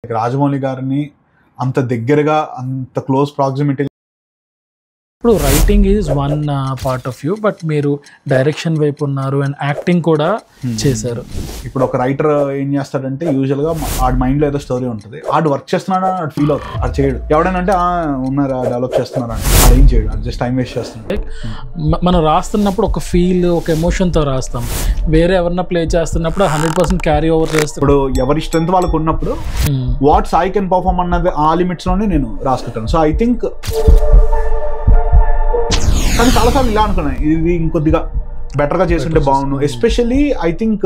రాజమౌళి గారిని అంత దగ్గరగా అంత క్లోజ్ ప్రాక్సిమిటీ. ఇప్పుడు writing is one part of you, but మీరు డైరెక్షన్ వైపు ఉన్నారు అండ్ యాక్టింగ్ కూడా చేశారు. ఇప్పుడు ఒక రైటర్ ఏం చేస్తాడంటే యూజువల్గా ఆడి మైండ్లో ఏదో స్టోరీ ఉంటుంది, ఆడు వర్క్ చేస్తున్నాడా ఆడు ఫీల్ అవుతుంది, ఆడు చేయడు. ఎవడనంటే ఉన్నారా డెవలప్ చేస్తున్నారా అంటే ఆడు ఏం చేయడు, అది జస్ట్ టైం వేస్ట్ చేస్తున్నాడు. మనం రాస్తున్నప్పుడు ఒక ఫీల్ ఒక ఎమోషన్తో రాస్తాం, వేరే ఎవరన్నా ప్లే చేస్తున్నప్పుడు 100% క్యారీ ఓవర్ చేస్తాం. ఇప్పుడు ఎవరి స్ట్రెంత్ వాళ్ళకు ఉన్నప్పుడు వాట్ ఐ కెన్ పర్ఫార్మ్ అన్నది ఆ లిమిట్స్లోనే నేను రాసుకుంటాను. సో ఐ థింక్ కానీ చాలాసార్లు ఇలా అనుకున్నాను, ఇది ఇంకొద్దిగా బెటర్గా చేస్తుంటే బాగుండు. ఎస్పెషల్లీ ఐ థింక్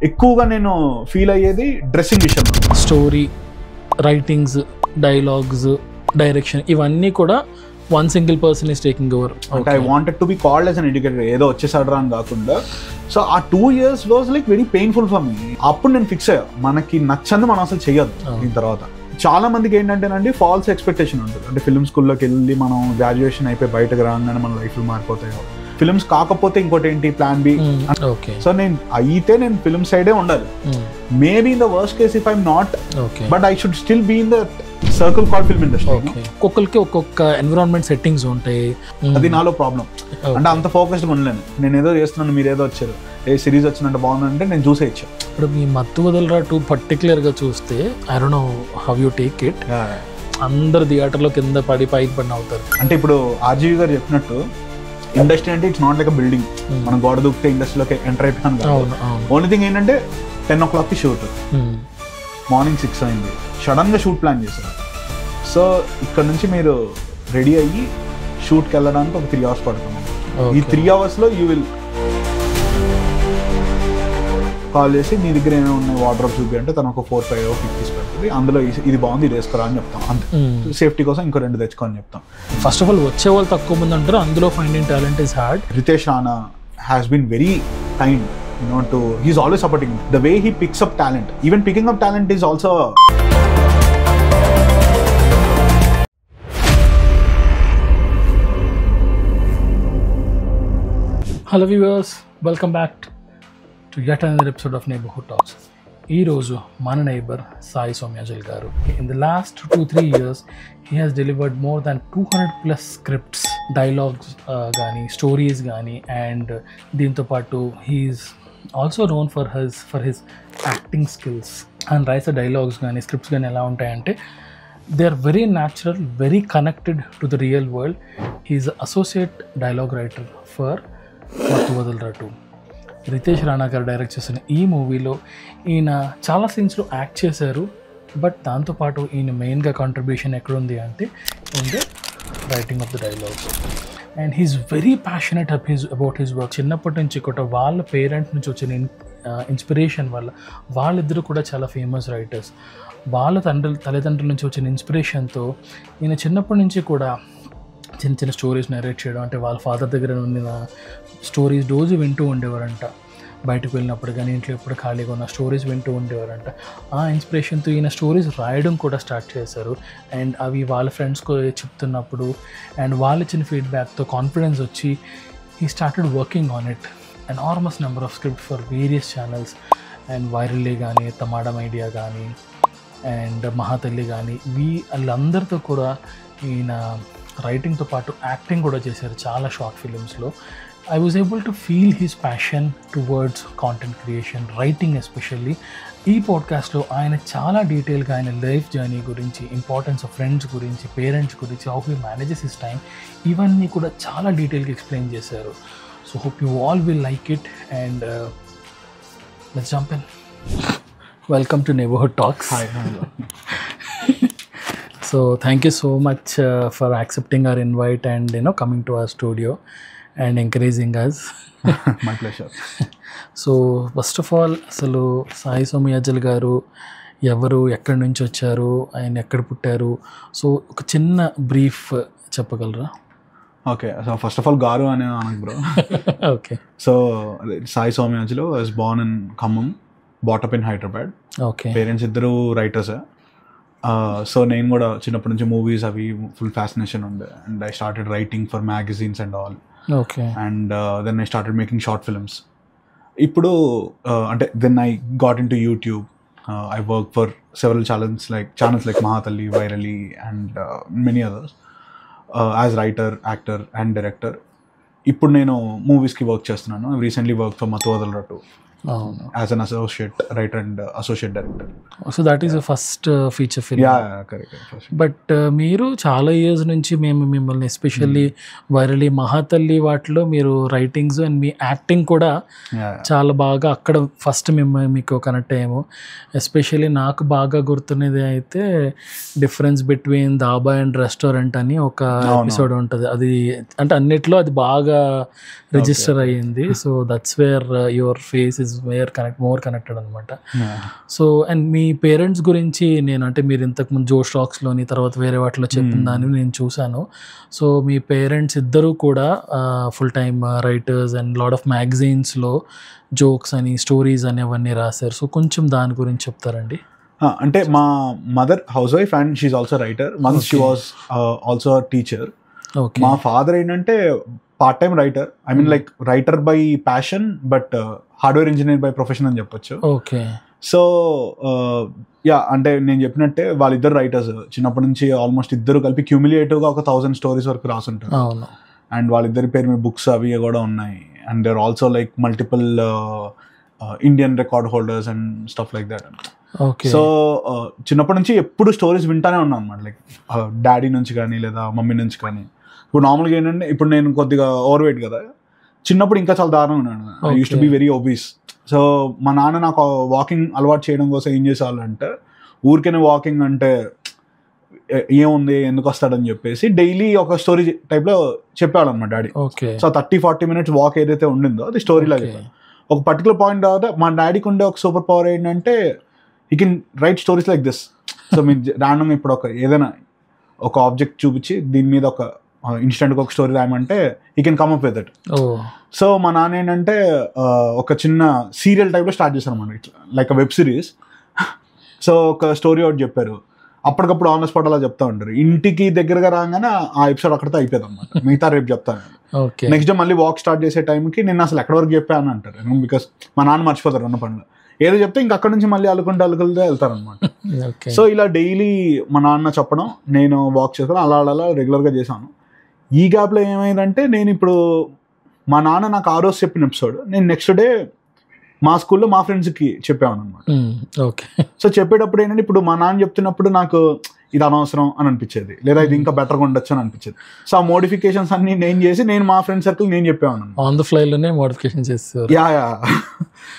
ఎక్కువగా నేను ఫీల్ అయ్యేది డ్రెస్సింగ్ విషయంలో. స్టోరీ, రైటింగ్స్, డైలాగ్స్, డైరెక్షన్ ఇవన్నీ కూడా one single person is taking over. అంటే I wanted to be called as an educator, ఏదో వచ్చేసాడు అని కాకుండా. సో ఆ 2 years was like very painful for me. అప్పుడు నేను ఫిక్స్ అయ్యా, మనకి నచ్చంది మనం అసలు చెయ్యొద్దు. దీని తర్వాత చాలా మందికి ఏంటంటేనండి ఫాల్స్ ఎక్స్పెక్టేషన్ ఉంటుంది. అంటే ఫిల్మ్ స్కూల్లోకి వెళ్ళి మనం గ్రాడ్యుయేషన్ అయిపోయి బయటకు రాగానే మన లైఫ్లు మారిపోతాయి. ఫిల్మ్స్ కాకపోతే ఇంకోటి ఏంటి ప్లాన్ బి. సో నేను ఫిల్మ్ సైడే ఉండాలి. Maybe in the worst case if I'm not, but I should still be in the circle called film industry. ఒక్కొక్కరికి ఒక్కొక్క ఎన్విరాన్మెంట్ సెట్టింగ్స్ ఉంటాయి, అది నాలో ప్రాబ్లం. అంటే అంత ఫోకస్డ్గా ఉండలేను. నేను ఏదో చేస్తున్నాను, మీరు ఏదో వచ్చారు, ఏ సిరీస్ వచ్చినట్టు బాగుందంటే నేను చూసే ఇచ్చాను. ఇప్పుడు మీ మత్తు వదలరా 2 పర్టికులర్గా చూస్తే I don't know how you take it. అందరు థియేటర్లో కింద పడి పైకి పడిన అవుతారు. అంటే ఇప్పుడు ఆర్జీవి గారు చెప్పినట్టు ఇండస్ట్రీ అంటే it's not like a building, మనం గోడ దూకితే ఇండస్ట్రీలోకి ఎంటర్ అయిపోయాను. ఓన్లీ థింగ్ ఏంటంటే 10 o'clock షూట్, మార్నింగ్ 6 అయింది, సడన్గా షూట్ ప్లాన్ చేశారు. సో ఇక్కడ నుంచి మీరు రెడీ అయ్యి షూట్కి వెళ్ళడానికి ఒక 3 hours పడుతుంది. ఈ 3 hours యూ విల్ కాల్ చేసి మీ దగ్గర ఏమైనా ఉన్నాయి వార్డ్రోబ్ చూపి అంటే తను ఒక 4-5 పిక్స్ పెడుతుంది, అందులో ఇది బాగుంది ఇది వేసుకోరా అని చెప్తాం. అంతే, సేఫ్టీ కోసం ఇంకో 2 తెచ్చుకోని చెప్తాం. ఫస్ట్ ఆఫ్ ఆల్ వచ్చే వాళ్ళు తక్కువ మంది అంటారు, అందులో finding talent is hard. Ritesh Rana has been very kind, he's always supporting me. The way he picks up talent, even picking up talent is also Hello viewers, welcome back to yet another episode of Neighborhood Talks. ఈ రోజు మన neighbour Sai సోమ్యాజుల్ గారు. In the last 2-3 years he has delivered more than 200+ scripts, dialogues కానీ stories కానీ, and దీంతో పాటు he's also known for his acting skills. and writes dialogues కానీ scripts కానీ ఎలా ఉంటాయంటే they are very natural, very connected to the real world. He is associate dialogue writer for మత్తు వదలరా 2. రితేష్ రాణా గారు డైరెక్ట్ చేసిన ఈ మూవీలో ఈయన చాలా సీన్స్లో యాక్ట్ చేశారు, బట్ దాంతోపాటు ఈయన మెయిన్గా కాంట్రిబ్యూషన్ ఎక్కడుంది అంటే in the writing of the dialogues. And he's very passionate about his work. చిన్నప్పటి నుంచి కూడా వాళ్ళ పేరెంట్స్ నుంచి వచ్చిన ఇన్స్పిరేషన్ వల్ల, వాళ్ళిద్దరూ కూడా చాలా ఫేమస్ రైటర్స్, వాళ్ళ తల్లిదండ్రుల నుంచి వచ్చిన ఇన్స్పిరేషన్తో ఈయన చిన్నప్పటి నుంచి కూడా చిన్న చిన్న స్టోరీస్ నరేట్ చేయడం, అంటే వాళ్ళ ఫాదర్ దగ్గర ఉండిన స్టోరీస్ రోజు వింటూ ఉండేవారంట. బయటకు వెళ్ళినప్పుడు కానీ ఇంట్లో ఎప్పుడు ఖాళీగా ఉన్న స్టోరీస్ వింటూ ఉండేవారంట. ఆ ఇన్స్పిరేషన్తో ఈయన స్టోరీస్ రాయడం కూడా స్టార్ట్ చేశారు. అండ్ అవి వాళ్ళ ఫ్రెండ్స్కి చెప్తున్నప్పుడు అండ్ వాళ్ళు ఇచ్చిన ఫీడ్బ్యాక్తో కాన్ఫిడెన్స్ వచ్చి he started working on it. Enormous number of script for various channels, and virally కానీ, తమాడం ఐడియా కానీ, అండ్ మహాతల్లి కానీ, వాళ్ళందరితో కూడా ఈయన రైటింగ్తో పాటు యాక్టింగ్ కూడా చేశారు చాలా షార్ట్ ఫిలిమ్స్లో. I was able to feel his passion towards content creation, writing especially. ఈ పాడ్కాస్ట్లో ఆయన చాలా డీటెయిల్గా ఆయన లైఫ్ జర్నీ గురించి, ఇంపార్టెన్స్ ఆఫ్ ఫ్రెండ్స్ గురించి, పేరెంట్స్ గురించి, how he manages his time, ఇవన్నీ కూడా చాలా డీటెయిల్గా ఎక్స్ప్లెయిన్ చేశారు. So hope you all will like it. And let's jump in. Welcome to neighbourhood talks. So thank you so much for accepting our invite and coming to our studio and encouraging us. My pleasure. So first of all, అసలు సాయి సోమ్యాజుల్ గారు ఎవరు, ఎక్కడి నుంచి వచ్చారు, ఆయన ఎక్కడ పుట్టారు, so ఒక చిన్న బ్రీఫ్ చెప్పగలరా? Okay, so first of all గారు అనే అనకు bro. Okay, so Sai Somayajulu was born in Khammam, brought up in Hyderabad. Okay, parents ఇద్దరు రైటర్స్. సో నేను కూడా చిన్నప్పటి నుంచి మూవీస్ అవి ఫుల్ ఫ్యాసినేషన్ ఉండే, and I started writing for magazines and all. Okay, and then I started making short films. ఇప్పుడు అంటే then I got into YouTube, I work for several channels like Mahatalli, Virali, and many others as writer, actor, and director. ఇప్పుడు నేను మూవీస్కి work చేస్తున్నాను. Recently work for Mathu Vadalara two as an associate writer and associate director. So that is first feature film. Correct. But మీరు చాలా years నుంచి మేము మిమ్మల్ని especially virally మహాతల్లి వాటిలో మీరు రైటింగ్స్ అండ్ మీ యాక్టింగ్ కూడా చాలా బాగా అక్కడ ఫస్ట్ మేము మీకు కనెక్ట్ అయ్యాము. ఎస్పెషల్లీ నాకు బాగా గుర్తున్నది అయితే difference between dhaba and restaurant అని ఒక ఎపిసోడ్ ఉంటుంది. అది అంటే అన్నిట్లో అది బాగా రిజిస్టర్ అయ్యింది. So that's where your face is more connected అనమాట. సో అండ్ మీ పేరెంట్స్ గురించి నేను అంటే మీరు ఇంతకుముందు జోష్ టాక్స్లోని తర్వాత వేరే వాటిలో చెప్పిన దాన్ని నేను చూశాను. సో మీ పేరెంట్స్ ఇద్దరు కూడా full time writers and lot of మ్యాగజైన్స్లో జోక్స్ అని స్టోరీస్ అని అవన్నీ రాశారు. సో కొంచెం దాని గురించి చెప్తారండి. అంటే మా mother housewife and she's also writer. Once she was also teacher. మా ఫాదర్ ఏంటంటే part time writer. I mean like writer by passion but hardware engineer by profession అని చెప్పొచ్చు. ఓకే. సో అంటే నేను చెప్పినట్టే వాళ్ళిద్దరు రైటర్స్. చిన్నప్పటి నుంచి ఆల్మోస్ట్ ఇద్దరు కలిపి క్యూములేటివ్గా ఒక 1000 స్టోరీస్ వరకు రాసుంటారు. అండ్ వాళ్ళిద్దరి పేరు మీద బుక్స్ అవి కూడా ఉన్నాయి. And there also like multiple Indian record holders and stuff like that. So చిన్నప్పటి నుంచి ఎప్పుడు స్టోరీస్ వింటానే ఉన్నాను అనమాట. లైక్ డాడీ నుంచి కానీ లేదా మమ్మీ నుంచి కానీ. ఇప్పుడు నార్మల్గా ఏంటంటే ఇప్పుడు నేను కొద్దిగా ఓవర్ వెయిట్ కదా, చిన్నప్పుడు ఇంకా చాలా దారుణంగా ఉన్నాను. I use to be very obese. So మా నాన్న నాకు వాకింగ్ అలవాటు చేయడం కోసం ఏం చేసేవాళ్ళంటే ఊరికైనా వాకింగ్ అంటే ఏముంది ఎందుకు వస్తాడని చెప్పేసి డైలీ ఒక స్టోరీ టైప్లో చెప్పేవాళ్ళు అనమాట డాడీ. సో 30-40 minutes వాక్ ఏదైతే ఉండిందో అది స్టోరీలో ఒక పర్టికులర్ పాయింట్ తర్వాత మా డాడీకి ఉండే ఒక సూపర్ పవర్ ఏంటంటే he can write stories like this. So మీరు ర్యాండమ్ ఇప్పుడు ఏదైనా ఒక ఆబ్జెక్ట్ చూపించి దీని మీద ఒక ఇన్స్టెంట్గా ఒక స్టోరీ రాయమంటే he can come up with it. So మా నాన్న ఏంటంటే ఒక చిన్న సీరియల్ టైప్లో స్టార్ట్ చేశారు అనమాట, ఇట్లా లైక్ వెబ్ సిరీస్. సో ఒక స్టోరీ ఒకటి చెప్పారు, అప్పటికప్పుడు ఆన్ ద స్పాట్ అలా చెప్తా ఉంటారు. ఇంటికి దగ్గరగా రాగానే ఆ ఎపిసోడ్ అక్కడితో అయిపోయింది అనమాట. మిగతా రేపు చెప్తాను. నెక్స్ట్ డే మళ్ళీ వాక్ స్టార్ట్ చేసే టైంకి నేను అసలు ఎక్కడి వరకు చెప్పాను అంటారు. బికాస్ మా నాన్న మర్చిపోతారు అన్న పనులు. ఏదో చెప్తే ఇంక అక్కడ నుంచి మళ్ళీ అలుకుంటూ వెళ్తారనమాట. సో ఇలా డైలీ మా నాన్న చెప్పడం నేను వాక్ చేసుకోవడం అలా రెగ్యులర్గా చేశాను. ఈ గ్యాప్లో ఏమైందంటే నేను ఇప్పుడు మా నాన్న నాకు ఆ రోజు చెప్పిన ఎపిసోడ్ నేను నెక్స్ట్ డే మా స్కూల్లో మా ఫ్రెండ్స్కి చెప్పాను అనమాట. ఓకే. సో చెప్పేటప్పుడు ఏంటంటే ఇప్పుడు మా నాన్న చెప్తున్నప్పుడు నాకు ఇది అనవసరం అని అనిపించేది, లేదా ఇది ఇంకా బెటర్గా ఉండొచ్చు అని అనిపించేది. సో ఆ మోడిఫికేషన్స్ అన్ని నేను చేసి నేను మా ఫ్రెండ్ సర్కిల్ నేను చెప్పాను. ఆన్ ద ఫ్లైలోనే మోడిఫికేషన్ చేస్తారు.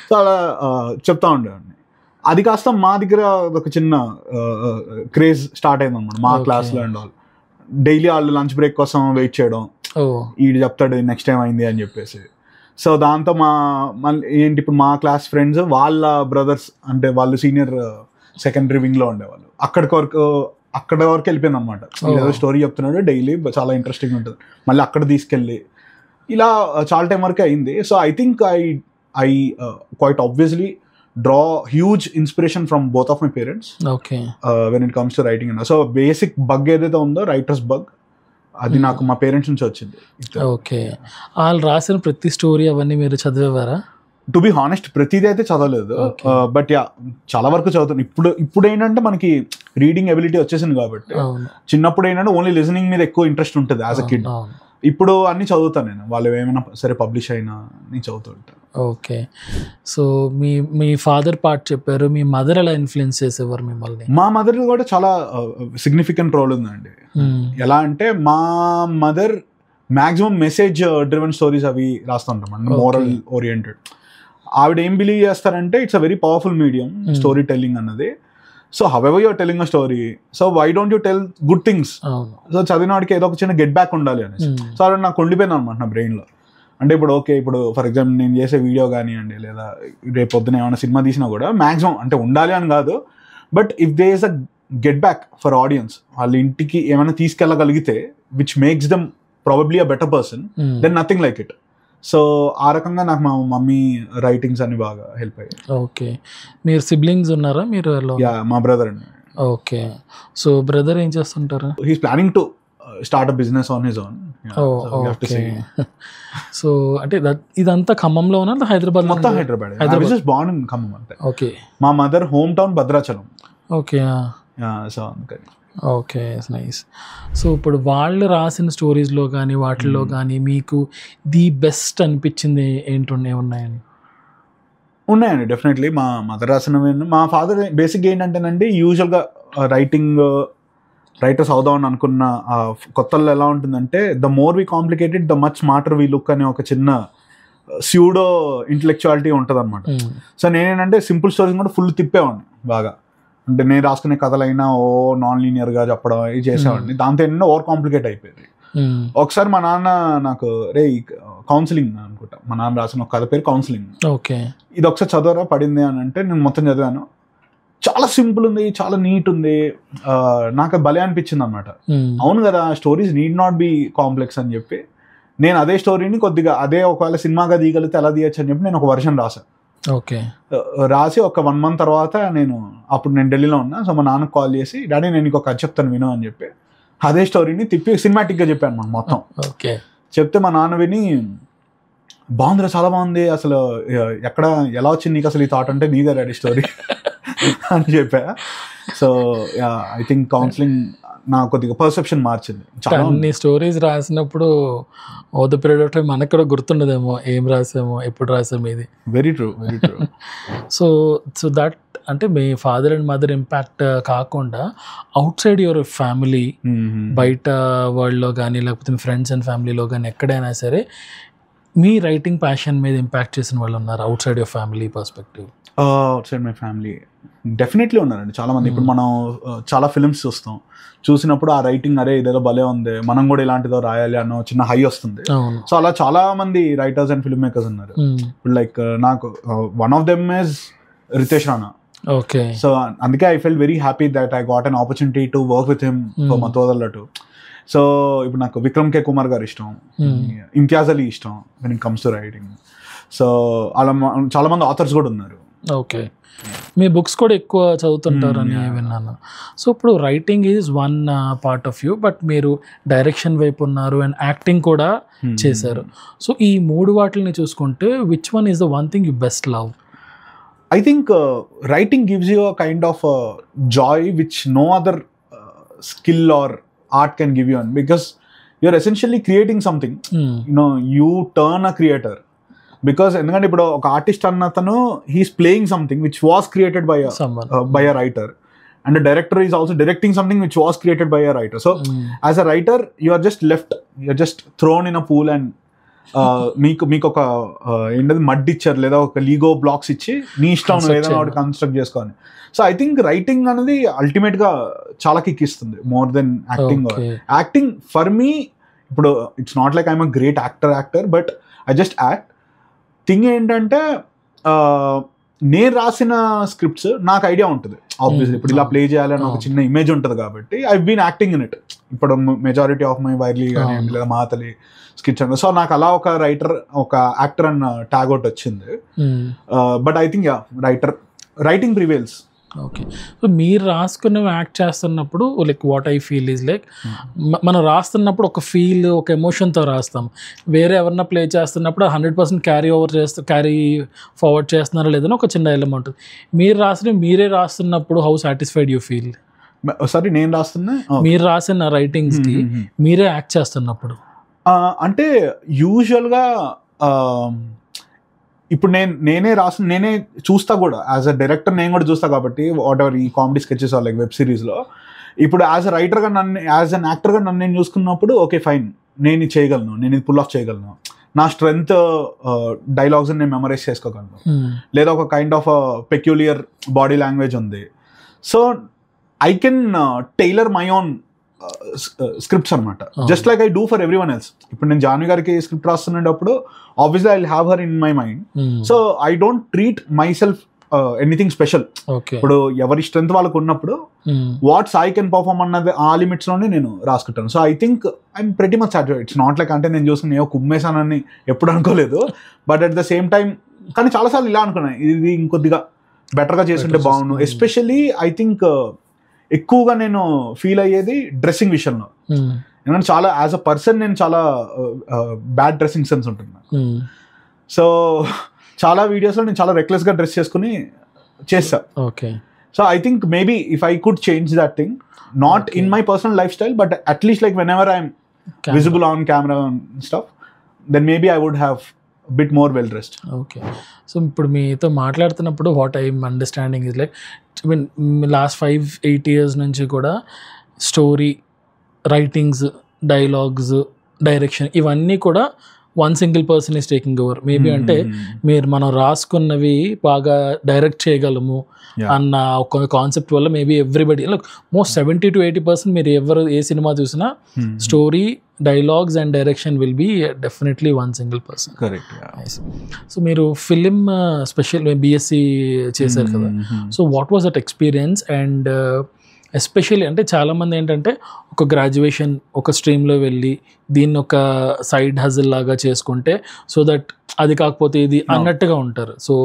సో అలా చెప్తా ఉండేవాడిని. అది కాస్త మా దగ్గర ఒక చిన్న క్రేజ్ స్టార్ట్ అయింది అనమాట మా క్లాస్లో అండ్ వాళ్ళు. డైలీ వాళ్ళు లంచ్ బ్రేక్ కోసం వెయిట్ చేయడం, ఈడు చెప్తాడు నెక్స్ట్ టైం అయింది అని చెప్పేసి. సో దాంతో మళ్ళీ ఏంటి ఇప్పుడు మా క్లాస్ ఫ్రెండ్స్ వాళ్ళ బ్రదర్స్ అంటే వాళ్ళు సీనియర్ సెకండరీ వింగ్లో ఉండేవాళ్ళు. అక్కడ వరకు వెళ్ళిపోయింది అనమాట. ఏదో స్టోరీ చెప్తున్నాడు డైలీ, చాలా ఇంట్రెస్టింగ్ ఉంటుంది. మళ్ళీ అక్కడ తీసుకెళ్ళి ఇలా చాలా టైం వరకు అయింది. So I think I quite obviously draw huge inspiration from both of my parents. Okay. When it comes to writing and so basic bug ఏదైతే ఉందో రైటర్స్ బగ్ అది నాకు మా పేరెంట్స్ నుంచి వచ్చింది. ఓకే. వాళ్ళు రాసిన ప్రతి స్టోరీ అవన్నీ మీరు చదివేవారా? టు బి హానెస్ట్ ప్రతిదీ అయితే చదవలేదు, బట్ చాలా వరకు చదువుతాను. ఇప్పుడు ఏంటంటే మనకి రీడింగ్ ఎబిలిటీ వచ్చేసింది కాబట్టి చిన్నప్పుడు ఏంటంటే ఓన్లీ లిజనింగ్ మీద ఎక్కువ ఇంట్రెస్ట్ ఉంటుంది యాజ్ అ కిడ్. ఇప్పుడు అన్ని చదువుతాను నేను, వాళ్ళు ఏమైనా సరే పబ్లిష్ అయినా నేను చదువుతూ ఉంటాను. ఓకే. సో మీ ఫాదర్ పార్ట్ చెప్పారు, మీ మదర్ ఎలా ఇన్ఫ్లుయెన్స్ చేసేవారు మిమ్మల్ని? మా మదర్ కూడా చాలా సిగ్నిఫికెంట్ రోల్ ఉందండి. ఎలా అంటే మా mother maximum message driven stories అవి రాస్తూ ఉంటాం, మోరల్ ఓరియంటెడ్. ఆవిడ ఏం బిలీవ్ చేస్తారంటే it's a very powerful medium story telling అన్నది. So however you're telling a story, so why don't you tell good things? So చదివిన వాడికి ఏదో ఒక చిన్న గెట్ బ్యాక్ ఉండాలి అని. సో అలా నాకు ఉండిపోయింది అనమాట నా బ్రెయిన్లో. అంటే ఇప్పుడు ఫర్ ఎగ్జాంపుల్ నేను చేసే వీడియో కానివ్వండి, లేదా రేపు పొద్దున ఏమైనా సినిమా తీసినా కూడా మ్యాక్సిమం అంటే ఉండాలి అని కాదు, but if they is a get back for audience, వాళ్ళ ఇంటికి ఏమైనా తీసుకెళ్ళగలిగితే which makes them probably a better person, then nothing like it. So ఆ రకంగా నాకు మా మమ్మీ రైటింగ్స్ అన్ని బాగా హెల్ప్ అయ్యాయి. ఓకే. మీరు సిబ్లింగ్స్ ఉన్నారా? మీరు మా బ్రదర్ అండి. ఓకే. సో బ్రదర్ ఏం చేస్తుంటారు? He's planning to start a business on his own. So అంటే ఇదంతా ఖమ్మంలో ఉన్నా హైదరాబాద్? మొత్తం హైదరాబాద్. బార్న్ ఇన్ ఖమ్మం అంతే. ఓకే. మా mother home town Bhadrachalam. Okay. So అందుకని. Okay, nice. సో ఇప్పుడు వాళ్ళు రాసిన స్టోరీస్లో కానీ వాటిల్లో కానీ మీకు ది బెస్ట్ అనిపించింది ఉన్నాయండి? ఉన్నాయండి డెఫినెట్లీ. మా మదర్ రాసినవి. మా ఫాదర్ బేసిక్గా ఏంటంటేనండి, యూజువల్గా రైటర్స్ అవుదామని అనుకున్న కొత్తల్లో ఎలా ఉంటుందంటే, the more we complicated the much smarter we look అనే ఒక చిన్న స్యూడో ఇంటెలెక్చువాలిటీ ఉంటుంది అనమాట. సో నేనేంటంటే సింపుల్ స్టోరీస్ కూడా ఫుల్ తిప్పేవాడిని బాగా. అంటే నేను రాసుకునే కథలైనా నాన్ లీనియర్గా చెప్పడం ఇది చేసేవాడిని. దాంతో ఏంటంటే ఓవర్ కాంప్లికేట్ అయిపోయింది. ఒకసారి మా నాన్న నాకు కౌన్సిలింగ్ అనుకుంటా, మా నాన్న రాసిన ఒక కథ పేరు కౌన్సిలింగ్. ఓకే. ఇది ఒకసారి చదవరా పడింది అని అంటే నేను మొత్తం చదివాను. చాలా సింపుల్ ఉంది, చాలా నీట్ ఉంది. నాకు భలే అనిపించింది అనమాట. అవును కదా, stories need not be complex అని చెప్పి నేను అదే స్టోరీని కొద్దిగా ఒకవేళ సినిమాగా తీయగలిగితే ఎలా తీయచ్చు అని చెప్పి నేను ఒక వర్షన్ రాశాను. ఓకే. రాసి ఒక 1 month తర్వాత అప్పుడు నేను ఢిల్లీలో ఉన్నా. సో మా నాన్నకు కాల్ చేసి, డాడీ నేను ఇంకొక కథ చెప్తాను విను అని చెప్పి అదే స్టోరీని తిప్పి సినిమాటిక్గా చెప్పాను మనం మొత్తం. ఓకే. చెప్తే మా నాన్న విని, బాగుందిరా, చాలా బాగుంది, అసలు ఎలా వచ్చింది నీకు అసలు ఈ థాట్ అంటే నీదే డాడీ స్టోరీ అని చెప్పా. సో ఐ థింక్ కౌన్సిలింగ్ నా కొద్దిగా పర్సెప్షన్ మార్చింది. అన్ని స్టోరీస్ రాసినప్పుడు over the period of time మనకు కూడా గుర్తుండదేమో ఏం రాసామో, ఎప్పుడు రాసాము. ఇది very true, very true. So that అంటే మీ ఫాదర్ అండ్ మదర్ ఇంపాక్ట్ కాకుండా అవుట్ సైడ్ యువర్ ఫ్యామిలీ, బయట వరల్డ్లో కానీ లేకపోతే మీ ఫ్రెండ్స్ అండ్ ఫ్యామిలీలో కానీ ఎక్కడైనా సరే మీ రైటింగ్ ప్యాషన్ మీద ఇంపాక్ట్ చేసిన వాళ్ళు ఉన్నారు out side your family perspective? Out side my family definitely ఉన్నారండి చాలా మంది. ఇప్పుడు మనం చాలా ఫిల్మ్స్ చూసినప్పుడు ఆ రైటింగ్ ఇదేదో భలే ఉంది, మనం కూడా ఇలాంటిదో రాయాలి అన్న చిన్న హై వస్తుంది. సో అలా చాలా మంది రైటర్స్ అండ్ ఫిల్మ్ మేకర్స్ ఉన్నారు. ఇప్పుడు లైక్ నాకు one of them is Ritesh Rana. Okay. So అందుకే I fell very happy that I got an opportunity to work with him for మతోదల్లటు. సో ఇప్పుడు నాకు విక్రమ్ కే కుమార్ గారు ఇష్టం, ఇంతియాజ్ అలీ ఇష్టం when it comes to writing. So అలా చాలా మంది ఆథర్స్ కూడా ఉన్నారు. ఓకే. మీ బుక్స్ కూడా ఎక్కువ చదువుతుంటారని విన్నాను. సో ఇప్పుడు writing is one part of you, but మీరు డైరెక్షన్ వైపు ఉన్నారు అండ్ యాక్టింగ్ కూడా చేశారు. సో ఈ 3 వాటిని చూసుకుంటే which one is the one thing you best love? I think writing gives you a kind of joy which no other skill or art can give you, because you're essentially creating something. You turn a creator, because ఎందుకంటే ఇప్పుడు ఒక artist అన్నతను he's playing something which was created by a writer, and a director is also directing something which was created by a writer. So as a writer you are just thrown in a pool and మీకు ఒక ఏంటది mud ఇచ్చారు లేదా ఒక Lego blocks ఇచ్చి నీ ఇష్టం ఏదైనా ఒకటి కన్స్ట్రక్ట్ చేసుకోవాలి. సో ఐ థింక్ రైటింగ్ అనేది అల్టిమేట్ గా చాలా కిక్ ఇస్తుంది more than acting. Acting for me ఇప్పుడు it's not like I'm a great actor but I just act. Thing ఏంటంటే నేను రాసిన స్క్రిప్ట్స్ నాకు ఐడియా ఉంటుంది ఆబ్వియస్లీ, ఇప్పుడు ఇలా ప్లే చేయాలని ఒక చిన్న ఇమేజ్ ఉంటుంది కాబట్టి I been acting in it. ఇప్పుడు మెజారిటీ ఆఫ్ మై వైర్లీ కానీ లేదా మాతలి స్కిట్స్ అని. సో నాకు అలా ఒక రైటర్ ఒక యాక్టర్ అన్న ట్యాగ్ అవుట్ వచ్చింది. But I think writing prevails. Okay. So మీరు రాసుకున్నవి యాక్ట్ చేస్తున్నప్పుడు like what I feel is like మనం రాస్తున్నప్పుడు ఒక ఫీల్ ఒక ఎమోషన్తో రాస్తాం. వేరే ఎవరన్నా ప్లే చేస్తున్నప్పుడు 100% క్యారీ ఫార్వర్డ్ చేస్తున్నారో లేదని ఒక చిన్న ఎలిమెంట్ ఉంటుంది. మీరే రాస్తున్నప్పుడు how satisfied you feel? Sorry నేను రాస్తున్నా మీరు రాసిన రైటింగ్స్కి మీరే యాక్ట్ చేస్తున్నప్పుడు అంటే యూజువల్గా ఇప్పుడు నేనే చూస్తా కూడా యాజ్ అ డైరెక్టర్ నేను కూడా చూస్తా కాబట్టి వాట్ ఎవర్ ఈ కామెడీ స్కెచెస్ లైక్ వెబ్ సిరీస్లో. ఇప్పుడు యాజ్ అ రైటర్గా యాజ్ అన్ యాక్టర్గా నేను చూసుకున్నప్పుడు ఓకే ఫైన్, నేను ఇది చేయగలను, నేను ఇది పుల్ ఆఫ్ చేయగలను, నా స్ట్రెంగ్త్ డైలాగ్స్ నేను మెమరైజ్ చేసుకోగలను, లేదా ఒక kind of peculiar body language ఉంది. So I can tailor my own scripts అనమాట, just like I do for everyone else. ఇప్పుడు నేను జాన్వి గారికి స్క్రిప్ట్ రాస్తున్నప్పుడు obviously I will have her in my mind. So I don't treat myself anything special. ఇప్పుడు ఎవరి strength వాళ్ళకు ఉన్నప్పుడు watts I can perform అన్నది ఆ లిమిట్స్ లోనే నేను రాసుకుంటాను. So I think I'm pretty much satisfied. It's not like అంటే నేను చూసుకుని ఏవో కుమ్మేసానని ఎప్పుడు అనుకోలేదు, but at the same time కానీ చాలాసార్లు ఇలా అనుకున్నాను ఇది ఇంకొద్దిగా బెటర్గా చేస్తుంటే బాగుండు. ఎస్పెషల్లీ ఐ థింక్ ఎక్కువగా నేను ఫీల్ అయ్యేది డ్రెస్సింగ్ విషయంలో. ఎందుకంటే చాలా యాజ్ అ పర్సన్ నేను చాలా బ్యాడ్ డ్రెస్సింగ్ సెన్స్ ఉంటున్నా. సో చాలా వీడియోస్లో నేను చాలా రెక్లెస్గా డ్రెస్ చేసుకుని చేస్తా. Okay. So I think maybe if I could change that thing, not in my personal life style, but at least like when ever I'm visible on camera and stuff, then maybe I would have a bit more well dressed. Okay. So ఇప్పుడు మీతో మాట్లాడుతున్నప్పుడు what I'm understanding is like, I mean last 5-8 years నుంచి కూడా story writings, dialogues, direction ఇవన్నీ కూడా one single person is taking over. Maybe అంటే మనం రాసుకున్నవి బాగా డైరెక్ట్ చేయగలము అన్న ఒక కాన్సెప్ట్ వల్ల మేబీ ఎవ్రీబడి మోస్ట్ 70-80% మీరు ఎవరు ఏ సినిమా చూసినా story, dialogues and direction will be definitely one single person. So మీరు ఫిలిం స్పెషల్ బిఎస్సి చేశారు కదా, so what was that experience? And especially అంటే చాలామంది ఏంటంటే ఒక గ్రాడ్యుయేషన్ ఒక స్ట్రీమ్లో వెళ్ళి దీన్ని ఒక సైడ్ హజిల్ లాగా చేసుకుంటే సో దట్ అది కాకపోతే ఇది అన్నట్టుగా ఉంటారు. So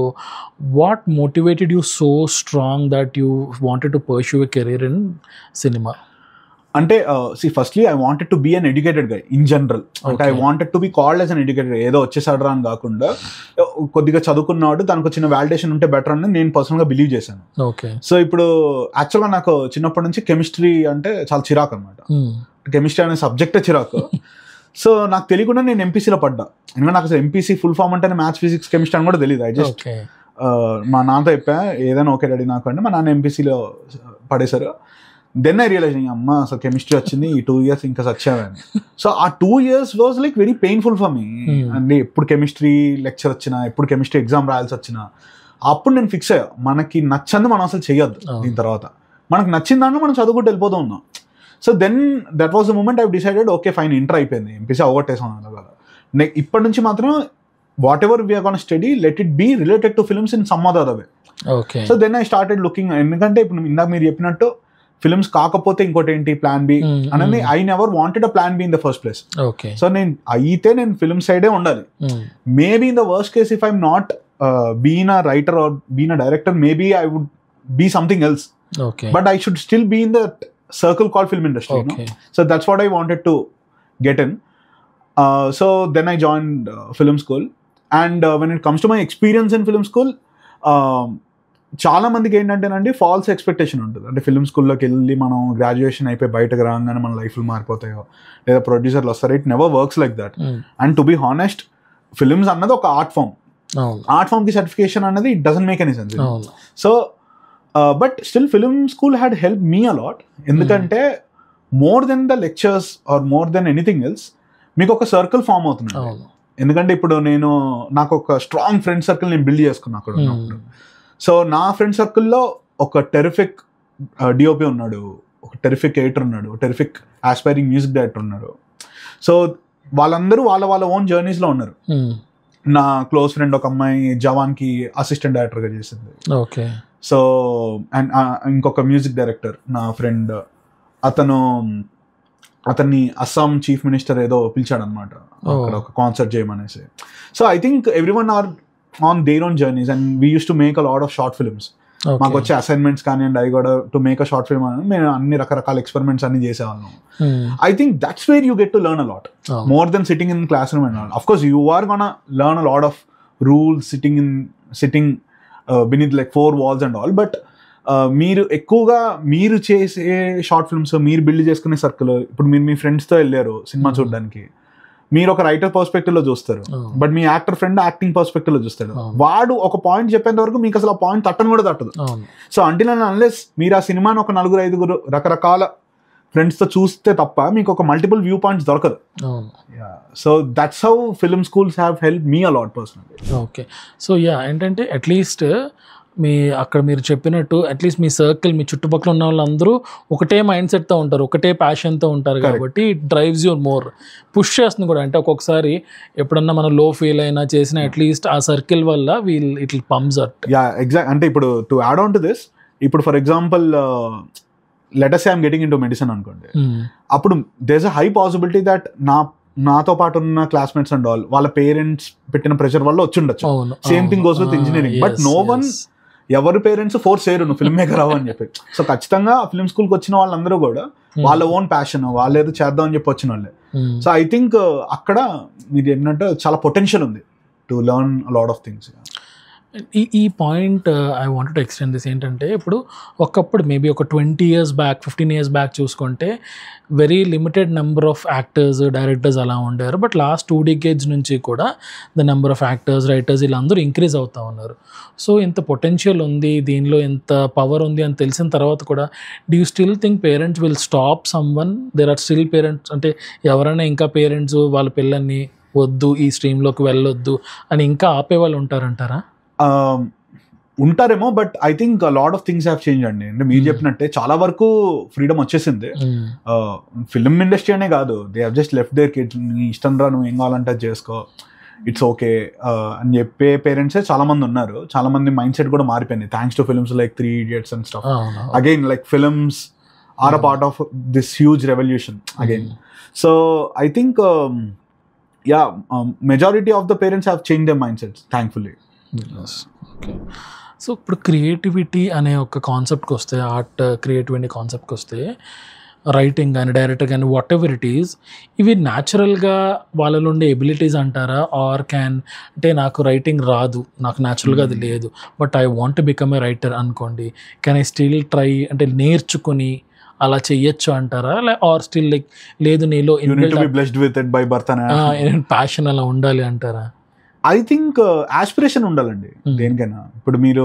what motivated you so strong that you wanted to pursue a career in cinema? అంటే firstly I wanted to be an educated guy in general. అంటే I wanted to be called as an educated. ఏదో వచ్చేసాడు అని కాకుండా కొద్దిగా చదువుకున్నాడు, దానికి వచ్చిన వాలిడేషన్ ఉంటే బెటర్ అని నేను పర్సనల్గా బిలీవ్ చేశాను. ఓకే. సో ఇప్పుడు యాక్చువల్గా నాకు చిన్నప్పటి నుంచి కెమిస్ట్రీ అంటే చాలా చిరాకు అనమాట. కెమిస్ట్రీ అనే సబ్జెక్టే చిరాకు. సో నాకు తెలియకుండా నేను ఎంపీసీలో పడ్డా. ఎందుకంటే నాకు అసలు ఎంపీసీ ఫుల్ ఫామ్ అంటే మ్యాథ్స్, ఫిజిక్స్, కెమిస్ట్రీ అని కూడా తెలియదు. ఐ జస్ట్ మా నాన్నతో చెప్పా ఏదైనా ఓకే డాడీ నాకు అంటే, మా నాన్న ఎంపీసీలో పడేశారు. దెన్ ఐ రియలైజ్ అమ్మ అసలు కెమిస్ట్రీ వచ్చింది, ఈ 2 years ఇంకా సచ్చావని. సో ఆ 2 years was like very painful for మీ. అంటే ఎప్పుడు కెమిస్ట్రీ లెక్చర్ వచ్చినా, ఎప్పుడు కెమిస్ట్రీ ఎగ్జామ్ రాయాల్సి వచ్చినా, అప్పుడు నేను ఫిక్స్ అయ్యా మనకి నచ్చంది మనం అసలు చెయ్యొద్దు. దీని తర్వాత మనకు నచ్చిన దాంట్లో మనం చదువుకుంటూ వెళ్ళిపోతూ ఉన్నాం. So then that was the moment I decided okay fine, inter అయిపోయింది, ఎంపీసీ అవగొట్టేసాం. ఇప్పటి నుంచి మాత్రం whatever we're gonna study let it be related to films in some other way. So then I started looking. ఎందుకంటే ఇప్పుడు ఇందాక మీరు చెప్పినట్టు ఫిల్మ్స్ కాకపోతే ఇంకోటి ఏంటి ప్లాన్ బి అనేది, I never wanted a plan B in the first place. So నేను అయితే నేను ఫిల్మ్ సైడే ఉండాలి. Maybe in the worst case if I'm not been a writer or been a director, maybe I would be something else, but I should still be in the circle called film industry. So that's what I wanted to get in. So then I joined film school, and when it comes to my experience in film school, చాలా మందికి ఏంటంటేనండి falls expectation ఉంటుంది. అంటే film స్కూల్లోకి వెళ్ళి మనం graduation అయిపోయి బయటకు రాగానే మన లైఫ్లు మారిపోతాయో, లేదా ప్రొడ్యూసర్లు వస్తారు. It never works like that. And to be honest, films అన్నది ఒక ఆర్ట్ ఫామ్. ఆర్ట్ ఫామ్కి సర్టిఫికేషన్ అన్నది it doesn't make any sense. So but still film school had help me a lot. ఎందుకంటే more than the lectures or more than anything else మీకు ఒక circle form అవుతుంది. ఎందుకంటే ఇప్పుడు నాకు ఒక స్ట్రాంగ్ ఫ్రెండ్ సర్కిల్ నేను బిల్డ్ చేసుకున్నా అక్కడ ఉన్నప్పుడు. సో నా ఫ్రెండ్ సర్కిల్లో ఒక టెరిఫిక్ డిఓపి ఉన్నాడు, ఒక టెరిఫిక్ ఎడిటర్ ఉన్నాడు, ఒక టెరిఫిక్ ఆస్పైరింగ్ మ్యూజిక్ డైరెక్టర్ ఉన్నారు. సో వాళ్ళందరూ వాళ్ళ ఓన్ జర్నీస్లో ఉన్నారు. నా క్లోజ్ ఫ్రెండ్ ఒక అమ్మాయి జవాన్కి అసిస్టెంట్ డైరెక్టర్గా చేసింది. ఓకే. సో అండ్ ఇంకొక మ్యూజిక్ డైరెక్టర్ నా ఫ్రెండ్, అతన్ని అస్సాం చీఫ్ మినిస్టర్ ఏదో పిలిచాడు అనమాట అక్కడ ఒక కాన్సర్ట్ చేయమనేసి. So I think everyone are on their own journeys, and we use to make a lot of short films. మాకు వచ్చే అసైన్మెంట్స్ కానివ్వండి, I got to make a short film అని మేము అన్ని రకరకాల ఎక్స్పెరిమెంట్స్ అన్ని చేసేవాళ్ళం. I think that's where you get to learn a lot more than sitting in classroom and all. Of course you are gonna learn a lot of rules sitting beneath like 4 walls and all, but మీరు ఎక్కువగా మీరు చేసే short films, మీరు build చేసుకునే circle, ఇప్పుడు మీరు మీ ఫ్రెండ్స్తో వెళ్ళారు సినిమా చూడడానికి, మీరు ఒక రైటర్ పర్స్పెక్టివ్ లో చూస్తారు, but me actor friend acting perspective లో చూస్తాడు. వాడు ఒక పాయింట్ చెప్పేంత వరకు మీకు అసలు ఆ పాయింట్ తట్టను కూడా తట్టదు. సో అంటిల్ అండ్ అన్లెస్ మీరు ఆ సినిమాని ఒక 4-5 రకరకాల ఫ్రెండ్స్తో చూస్తే తప్ప మీకు ఒక మల్టిపుల్ వ్యూ పాయింట్స్ దొరకదు. So that's how film schools have help me allot personally. Okay. So ఏంటంటే అట్లీస్ట్ అక్కడ మీరు చెప్పినట్టు అట్లీస్ట్ మీ సర్కిల్, మీ చుట్టుపక్కల ఉన్న వాళ్ళందరూ ఒకటే మైండ్ సెట్తో ఉంటారు, ఒకటే ప్యాషన్తో ఉంటారు, కాబట్టి it drives your more, push చేస్తుంది కూడా. అంటే ఒక్కొక్కసారి ఎప్పుడన్నా మనం లో ఫీల్ అయినా చేసిన అట్లీస్ట్ ఆ సర్కిల్ వల్ల ఇట్ పంప్స్ అట్. ఎగ్జాక్ట్. అంటే ఇప్పుడు to add on to this, ఇప్పుడు for example let us say I'm getting into medicine అనుకోండి, అప్పుడు there is a high possibility that నాతో పాటు ఉన్న క్లాస్మేట్స్ అండ్ ఆల్ వాళ్ళ పేరెంట్స్ పెట్టిన ప్రెషర్ వల్ల వచ్చి ఉండొచ్చు. Same thing goes with engineering. But no one ఎవరి పేరెంట్స్ ఫోర్స్ చేయరు నువ్వు ఫిల్మ్ మేకర్ అవ్వు అని చెప్పి. సో ఖచ్చితంగా ఫిల్మ్ స్కూల్కి వచ్చిన వాళ్ళందరూ కూడా వాళ్ళ ఓన్ ప్యాషన్ వాళ్ళు ఏదో చేద్దాం అని చెప్పి వచ్చిన వాళ్ళే. సో ఐ థింక్ అక్కడ మీరు ఏంటంటే చాలా పొటెన్షియల్ ఉంది to learn lot of things. ఈ point I want to extend this ఏంటంటే, ఇప్పుడు ఒకప్పుడు మేబీ ఒక 20 years బ్యాక్ 15 years బ్యాక్ చూసుకుంటే very limited number of actors directors అలా ఉండారు. బట్ లాస్ట్ 2 decades నుంచి కూడా the number of actors writers వీళ్ళందరూ ఇంక్రీజ్ అవుతూ ఉన్నారు. సో ఇంత పొటెన్షియల్ ఉంది, దీనిలో ఎంత పవర్ ఉంది అని తెలిసిన తర్వాత కూడా do you still think parents will stop someone? There are still parents, అంటే ఎవరైనా ఇంకా పేరెంట్స్ వాళ్ళ పిల్లల్ని వద్దు ఈ స్ట్రీమ్లోకి వెళ్ళొద్దు అని ఇంకా ఆపేవాళ్ళు ఉంటారంటారా? ఉంటారేమో, but I think lot of things have change అండి. అంటే మీరు చెప్పినట్టే చాలా వరకు ఫ్రీడమ్ వచ్చేసింది. ఫిల్మ్ ఇండస్ట్రీ అనే కాదు, they have just left their kids. నీ ఇష్టం రా, నువ్వు ఏం కావాలంటే అది చేసుకో, ఇట్స్ ఓకే అని చెప్పే పేరెంట్సే చాలా మంది ఉన్నారు. చాలా మంది మైండ్ సెట్ కూడా మారిపోయింది thanks to films like 3 Idiots and stuff. Again like films are a part of this huge revolution again. So I think majority of the parents have change the mindsets thankfully. Okay. So ఇప్పుడు creativity అనే ఒక కాన్సెప్ట్కి వస్తే, art creativity కాన్సెప్ట్కి వస్తే, writing కానీ director కానీ what ever it is, ఇవి న్యాచురల్గా వాళ్ళలో ఉండే ఎబిలిటీస్ అంటారా? ఆర్ క్యాన్, అంటే నాకు రైటింగ్ రాదు, నాకు న్యాచురల్గా అది లేదు, but I want to become a writer అనుకోండి, కెన్ ఐ స్టిల్ ట్రై, అంటే నేర్చుకుని అలా చెయ్యొచ్చు అంటారా? ఆర్ స్టిల్ లైక్ లేదు నీలో ప్యాషన్ అలా ఉండాలి అంటారా? ఐ థింక్ ఆస్పిరేషన్ ఉండాలండి దేనికైనా. ఇప్పుడు మీరు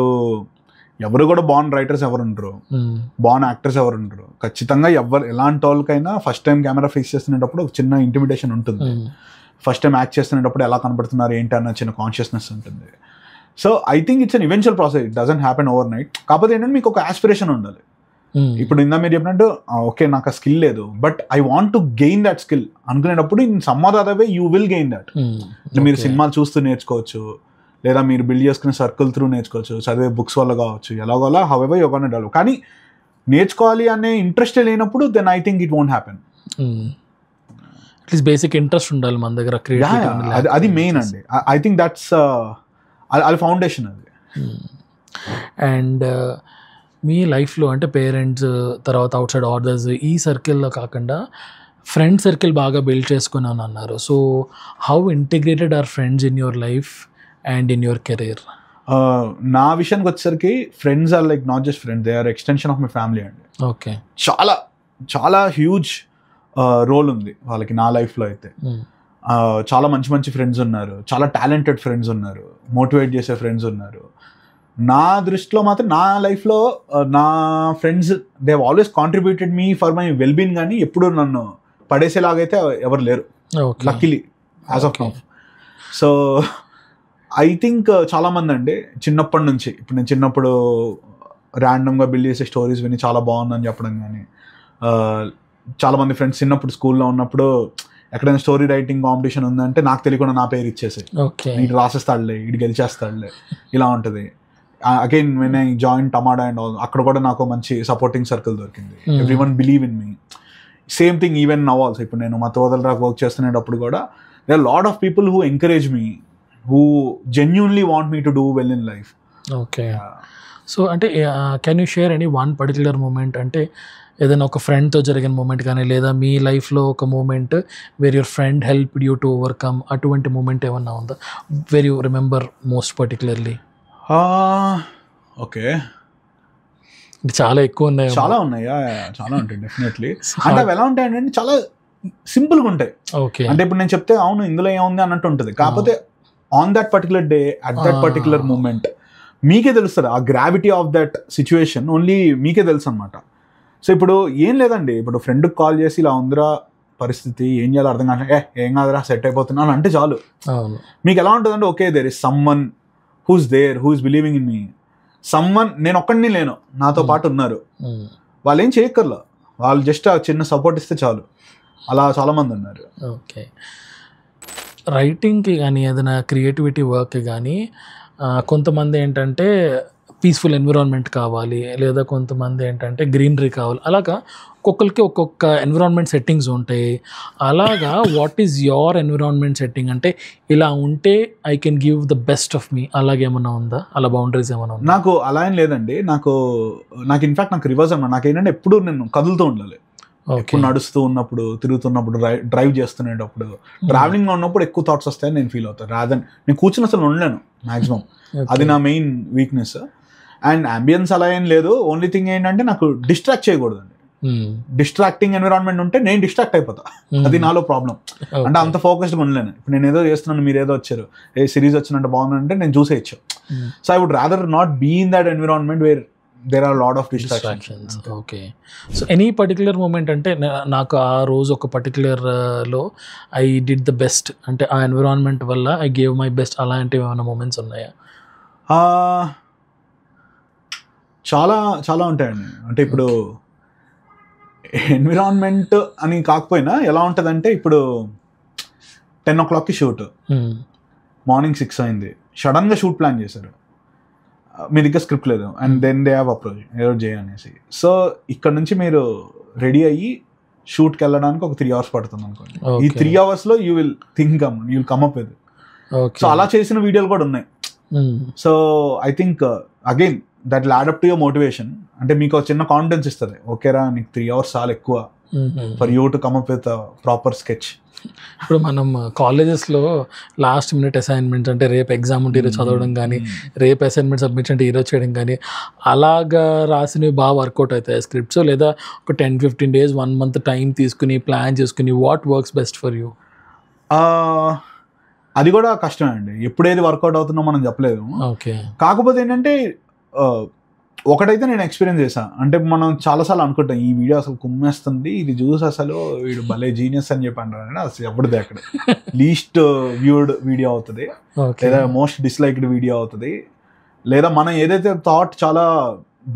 ఎవరు కూడా బాన్ రైటర్స్ ఎవరు ఉండరు, బాన్ యాక్టర్స్ ఎవరు ఉండరు. ఖచ్చితంగా ఎలాంటి వాళ్ళకైనా ఫస్ట్ టైం కెమెరా ఫేస్ చేస్తున్నప్పుడు ఒక చిన్న ఇంటిమిడేషన్ ఉంటుంది. ఫస్ట్ టైం యాక్ట్ చేస్తున్నప్పుడు ఎలా కనబడుతున్నారు ఏంటి అన్న చిన్న కాన్షియస్నెస్ ఉంటుంది. So I think it's an eventual process, it doesn't happen over night. కాకపోతే ఏంటంటే మీకు ఒక ఆస్పిరేషన్ ఉండాలి. ఇప్పుడు ఇందా మీరు చెప్పినట్టు ఓకే నాకు ఆ స్కిల్ లేదు, but I want to gain that skill అనుకునేటప్పుడు in some other way you will gain that. మీరు సినిమాలు చూస్తూ నేర్చుకోవచ్చు, లేదా మీరు బిల్డ్ చేసుకునే సర్కిల్ త్రూ నేర్చుకోవచ్చు, చదివే బుక్స్ వల్ల కావచ్చు, ఎలాగోలా హౌఎవర్ యూ కెన్ డెవలప్. కానీ నేర్చుకోవాలి అనే ఇంట్రెస్ట్ లేనప్పుడు then I think it won't happen. At least basic interest ఉండాలి మన దగ్గర. అది మెయిన్ అండి. ఐ థింక్ దట్స్ అది ఫౌండేషన్ అది. అండ్ మీ లైఫ్లో అంటే పేరెంట్స్ తర్వాత అవుట్ సైడ్ ఆర్డర్స్ ఈ సర్కిల్లో కాకుండా ఫ్రెండ్ సర్కిల్ బాగా బిల్డ్ చేసుకున్నాను అన్నారు. So how integrated are friends in your life and in your career? నా విషయానికి వచ్చేసరికి friends are like not just friends, they are extension of my family అండి. ఓకే. చాలా చాలా హ్యూజ్ రోల్ ఉంది వాళ్ళకి నా లైఫ్లో అయితే. చాలా మంచి మంచి ఫ్రెండ్స్ ఉన్నారు, చాలా టాలెంటెడ్ ఫ్రెండ్స్ ఉన్నారు, మోటివేట్ చేసే ఫ్రెండ్స్ ఉన్నారు. నా దృష్టిలో మాత్రం నా లైఫ్లో నా friends they have always contributed me for my wellbeing, కానీ ఎప్పుడు నన్ను పడేసేలాగైతే ఎవరు లేరు luckily as of now. So I think చాలామంది అండి చిన్నప్పటి నుంచి, ఇప్పుడు నేను చిన్నప్పుడు ర్యాండమ్గా బిల్డ్ చేసే స్టోరీస్ విని చాలా బాగుందని చెప్పడం కానీ, చాలామంది ఫ్రెండ్స్ చిన్నప్పుడు స్కూల్లో ఉన్నప్పుడు ఎక్కడైనా స్టోరీ రైటింగ్ కాంపిటీషన్ ఉందంటే నాకు తెలియకుండా నా పేరు ఇచ్చేసి ఇటు రాసేస్తాడులే, ఇటు గెలిచేస్తాడులే, ఇలా ఉంటుంది. అగైన్ వెన్ ఐ జాయిన్ టమాటా అండ్ ఆల్, అక్కడ కూడా నాకు మంచి సపోర్టింగ్ సర్కిల్ దొరికింది. Everyone believe in me. Same thing even now also. ఇప్పుడు నేను మతవదలరాకు వర్క్ చేస్తున్నప్పుడు కూడా they are lot of people who encourage me, who genuinely want me to do well in life. Okay. So అంటే can you share any one particular moment, అంటే ఏదైనా ఒక ఫ్రెండ్తో జరిగిన మూమెంట్ కానీ, లేదా మీ లైఫ్లో ఒక moment where your friend helped you to overcome, అటువంటి మూమెంట్ ఏమన్నా ఉందా where you remember most particularly? Okay, చాలా ఎక్కువ ఉన్నాయి. చాలా ఉన్నాయి, చాలా ఉంటాయి డెఫినెట్లీ. అంటే అవి ఎలా ఉంటాయంటే చాలా సింపుల్గా ఉంటాయి. ఓకే. అంటే ఇప్పుడు నేను చెప్తే అవును ఇందులో ఏముంది అన్నట్టు ఉంటుంది, కాకపోతే on that particular day at that particular moment మీకే తెలుస్తుంది. ఆ gravity of that situation only మీకే తెలుసు అనమాట. సో ఇప్పుడు ఏం లేదండి, ఇప్పుడు ఫ్రెండ్కి కాల్ చేసి ఇలా ఉందిరా పరిస్థితి, ఏం చేయాలో అర్థం కాదు, ఏం కాదురా సెట్ అయిపోతున్నాను అంటే చాలు. మీకు ఎలా ఉంటుందంటే okay there is someone who's there, who's believing in me. Someone, నేను ఒక్కడిని లేను, నాతో పాటు ఉన్నారు, వాళ్ళు ఏం చేయక్కర్లా, వాళ్ళు జస్ట్ ఆ చిన్న సపోర్ట్ ఇస్తే చాలు. అలా చాలామంది ఉన్నారు. ఓకే. రైటింగ్కి కానీ ఏదైనా క్రియేటివిటీ వర్క్ కానీ కొంతమంది ఏంటంటే పీస్ఫుల్ ఎన్విరాన్మెంట్ కావాలి, లేదా కొంతమంది ఏంటంటే గ్రీనరీ కావాలి. అలాగా ఒక్కొక్కరికి ఒక్కొక్క ఎన్విరాన్మెంట్ సెట్టింగ్స్ ఉంటాయి. అలాగా what is your environment setting? అంటే ఇలా ఉంటే I can give the best of me, అలాగేమన్నా ఉందా? అలా బౌండరీస్ ఏమైనా ఉందా? నాకు అలా ఏం లేదండి. నాకు ఇన్ఫాక్ట్ నాకు రివర్స్ అన్నమాట. నాకేంటంటే ఎప్పుడు నేను కదులుతూ ఉండాలి. ఎప్పుడు నడుస్తూ ఉన్నప్పుడు, తిరుగుతున్నప్పుడు, డ్రైవ్ చేస్తున్నప్పుడు, ట్రావెలింగ్లో ఉన్నప్పుడు ఎక్కువ థాట్స్ వస్తాయని నేను ఫీల్ అవుతాను. రాదని నేను కూర్చుని అసలు ఉండలేను మ్యాక్సిమం. అది నా మెయిన్ వీక్నెస్. అండ్ అంబియన్స్ అలా ఏం లేదు. ఓన్లీ థింగ్ ఏంటంటే నాకు డిస్ట్రాక్ట్ చేయకూడదండి. డిస్ట్రాక్టింగ్ ఎన్విరాన్మెంట్ ఉంటే నేను డిస్ట్రాక్ట్ అయిపోతా. అది నాలో ప్రాబ్లం. అంటే అంత ఫోకస్డ్గా ఉండలేను. ఇప్పుడు నేను ఏదో చేస్తున్నాను, మీరు ఏదో వచ్చారు, ఏ సిరీస్ వచ్చినట్టు బాగుందంటే నేను చూసేయచ్చు. So I would rather not be in that environment where there are lot of distractions. Okay. So any particular moment అంటే నాకు ఆ రోజు ఒక పర్టికులర్లో ఐ డిడ్ ద బెస్ట్, అంటే ఆ ఎన్విరాన్మెంట్ వల్ల ఐ గేవ్ మై బెస్ట్, అలాంటివి ఏమైనా మూమెంట్స్ ఉన్నాయా? చాలా చాలా ఉంటాయండి. అంటే ఇప్పుడు ఎన్విరాన్మెంట్ అని కాకపోయినా ఎలా ఉంటుందంటే, ఇప్పుడు 10 o'clockకి షూట్, మార్నింగ్ 6 అయింది, సడన్గా షూట్ ప్లాన్ చేశారు, మీ దగ్గర స్క్రిప్ట్ లేదు, and then they have approach ఏదో చేయనేసి. సో ఇక్కడ నుంచి మీరు రెడీ అయ్యి షూట్కి వెళ్ళడానికి ఒక 3 hours పడుతుంది అనుకోండి. ఈ 3 hours you will think, you will come up with. So అలా చేసిన వీడియోలు కూడా ఉన్నాయి. So I think again that will add up to your motivation. అంటే మీకు ఒక చిన్న కాన్ఫిడెన్స్ ఇస్తుంది. ఓకేరా, నీకు 3 hours చాలా ఎక్కువ for you to come up with proper sketch. ఇప్పుడు మనం కాలేజెస్లో లాస్ట్ మినిట్ అసైన్మెంట్స్, అంటే రేపు ఎగ్జామ్ ఉంటే ఈరోజు చదవడం కానీ, రేపు అసైన్మెంట్ సబ్మిట్ అంటే ఈరోజు చేయడం కానీ, అలాగా రాసినవి బాగా వర్కౌట్ అవుతాయి స్క్రిప్ట్స్, లేదా ఒక 10-15 days 1 month టైం తీసుకుని ప్లాన్ చేసుకుని what works best for you? అది కూడా కష్టమే అండి. ఎప్పుడేది వర్కౌట్ అవుతుందో మనం చెప్పలేదు. ఓకే. కాకపోతే ఏంటంటే ఒకటైతే నేను ఎక్స్పీరియన్స్ చేశాను. అంటే మనం చాలాసార్లు అనుకుంటాం ఈ వీడియో అసలు కుమ్మేస్తుంది, ఇది చూసి అసలు వీడు భలే జీనియస్ అని చెప్పి అంటారు. అసలు ఎప్పుడుది అక్కడ లీస్ట్ వ్యూడ్ వీడియో అవుతుంది, లేదా మోస్ట్ డిస్లైక్డ్ వీడియో అవుతుంది, లేదా మనం ఏదైతే థాట్ చాలా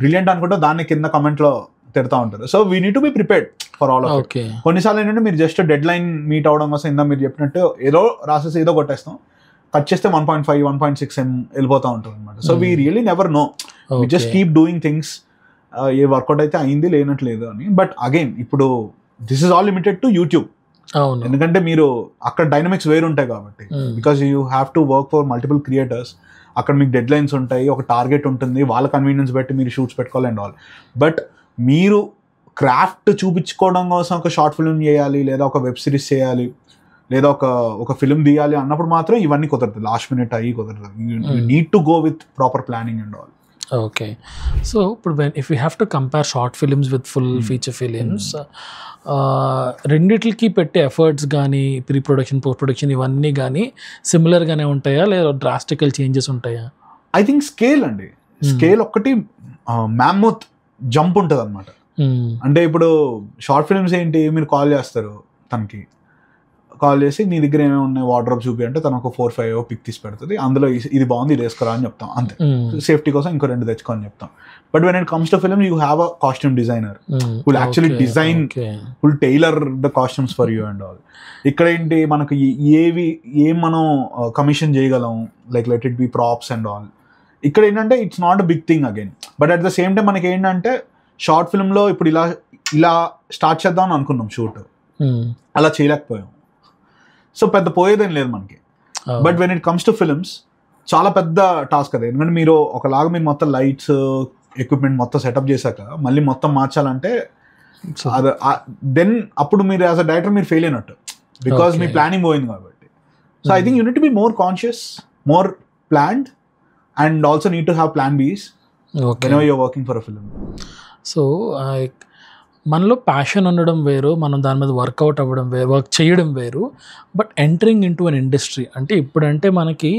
బ్రిలియంట్ అనుకుంటో దాన్ని కింద కమెంట్లో తిడతా ఉంటారు. So we need to be prepared for all of it. కొన్నిసార్లు ఏంటంటే మీరు జస్ట్ డెడ్ లైన్ మీట్ అవడం కోసం ఇందా మీరు చెప్పినట్టు ఏదో రాసేసి ఏదో కొట్టేస్తాం, కట్ చేస్తే 1.5, 1.6 వెళ్ళిపోతూ ఉంటుంది అనమాట. So we really never know, we just keep doing things. ఏ వర్కౌట్ అయితే అయింది, లేనట్లేదు అని. బట్ అగైన్ ఇప్పుడు this is all limited to YouTube. ఎందుకంటే మీరు అక్కడ డైనమిక్స్ వేరు ఉంటాయి కాబట్టి, because you have to work for multiple creators. అక్కడ మీకు డెడ్ లైన్స్ ఉంటాయి, ఒక టార్గెట్ ఉంటుంది, వాళ్ళ కన్వీనియన్స్ బట్టి మీరు షూట్స్ పెట్టుకోవాలి అండ్ ఆల్. బట్ మీరు క్రాఫ్ట్ చూపించుకోవడం కోసం ఒక షార్ట్ ఫిల్మ్ చేయాలి, లేదా ఒక వెబ్ సిరీస్ చేయాలి, లేదా ఒక ఫిల్మ్ తీయాలి అన్నప్పుడు మాత్రం ఇవన్నీ కుదరదు. లాస్ట్ మినిట్ అయ్యి కుదరదు. You need to go with proper planning and all. Okay. So ఇప్పుడు if you have to compare short films with full feature films, రెండిట్లకి పెట్టే ఎఫర్ట్స్ కానీ, ప్రీ ప్రొడక్షన్, పోస్ట్ ప్రొడక్షన్ ఇవన్నీ కానీ సిమిలర్గానే ఉంటాయా, లేదా డ్రాస్టికల్ చేంజెస్ ఉంటాయా? ఐ థింక్ స్కేల్ అండి. స్కేల్ ఒక్కటి మ్యామ్మోత్ జంప్ ఉంటుంది అనమాట. అంటే ఇప్పుడు షార్ట్ ఫిల్మ్స్ ఏంటి, మీరు కాల్ చేస్తారు తనకి, కాల్ చేసి నీ దగ్గర ఏమేమి ఉన్నాయి వార్డ్రోబ్ చూపి అంటే తను ఒక 4-5 పిక్ తీసి పెడుతుంది, అందులో ఇది బాగుంది ఇది వేసుకోరా అని చెప్తాం, అంతే. సేఫ్టీ కోసం ఇంకో 2 తెచ్చుకో అని చెప్తాం. But when it comes to film you have a costume designer will actually design, will tailor the costumes for you and all. ఇక్కడ ఏంటి మనకు ఏం మనం కమిషన్ చేయగలం, like let it be props and all. ఇక్కడ ఏంటంటే it's not a big thing again. But at the same time మనకి ఏంటంటే షార్ట్ ఫిల్మ్లో ఇప్పుడు ఇలా స్టార్ట్ చేద్దాం అని అనుకున్నాం షూట్, అలా చేయలేకపోయాం. సో పెద్ద పోయేదేం లేదు మనకి. But when it comes to films చాలా పెద్ద టాస్క్ అది. ఎందుకంటే మీరు ఒకలాగా మీరు మొత్తం లైట్స్ ఎక్విప్మెంట్ మొత్తం సెటప్ చేశాక మళ్ళీ మొత్తం మార్చాలంటే దెన్ అప్పుడు మీరు యాజ్ అ డైరెక్టర్ మీరు ఫెయిల్ అయినట్టు, బికాస్ మీ ప్లానింగ్ పోయింది కాబట్టి. So I think you need to be more conscious, more planned, and also need to have plan బీస్ whenever you're working for a film. So మనలో passion ఉండడం వేరు, మనం దాని మీద వర్కౌట్ అవ్వడం వేరు, వర్క్ చేయడం వేరు. But entering into an industry అంటే ఇప్పుడంటే మనకి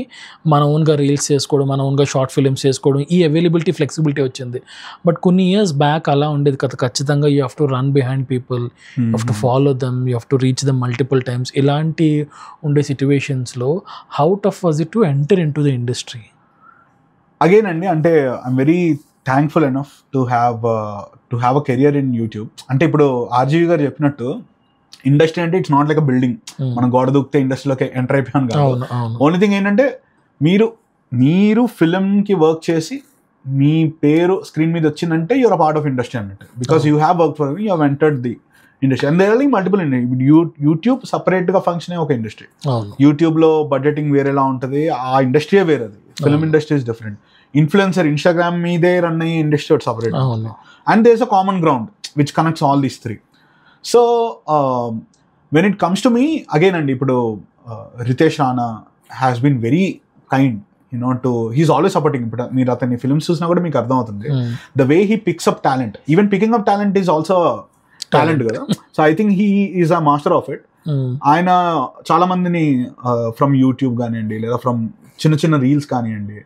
మన ఓన్గా రీల్స్ చేసుకోవడం, మన ఓన్గా షార్ట్ ఫిల్మ్స్ చేసుకోవడం, ఈ అవైలబిలిటీ, ఫ్లెక్సిబిలిటీ వచ్చింది. బట్ కొన్ని ఇయర్స్ బ్యాక్ అలా ఉండేది కదా. ఖచ్చితంగా you have to run behind people, you have to follow them, you have to reach them multiple times. ఇలాంటి ఉండే సిచ్యువేషన్స్లో how tough was it to enter in to the industry? Again అండి, అంటే I'm very thankful enough to have a career in YouTube. అంటే ఇప్పుడు RGV గారు చెప్పినట్టు industry అంటే it's not like a building, మనం గోడ దూకితే ఇండస్ట్రీలోకి ఎంటర్ అయిపోయాను కాదు. ఓన్లీ థింగ్ ఏంటంటే మీరు ఫిల్మ్కి వర్క్ చేసి మీ పేరు స్క్రీన్ మీద వచ్చిందంటే you're a part of industry అన్నట్టు, because you have work for you have entered the industry. And there are multiple industry. YouTube separate గా ఫంక్షన్ ఒక ఇండస్ట్రీ. యూట్యూబ్ లో బడ్జెటింగ్ వేరేలా ఉంటుంది, ఆ ఇండస్ట్రీయే వేరేది. Film industry is different. Influencer Instagram మీదే రన్ అయ్యే ఇండస్ట్రీ ఒకటి separate. And there is a common ground which connects all these three. So when it comes to me again అండి, ఇప్పుడు Ritesh Rana has been very kind to his always supporting. ఇప్పుడు మీరు అతని films చూసినా కూడా మీకు అర్థం అవుతుంది the way he picks up talent. Even picking up talent is also talent కదా. So I think he is a master of it. ఆయన చాలా మందిని ఫ్రమ్ యూట్యూబ్ కానివ్వండి లేదా ఫ్రమ్ చిన్న చిన్న రీల్స్ కానివ్వండి,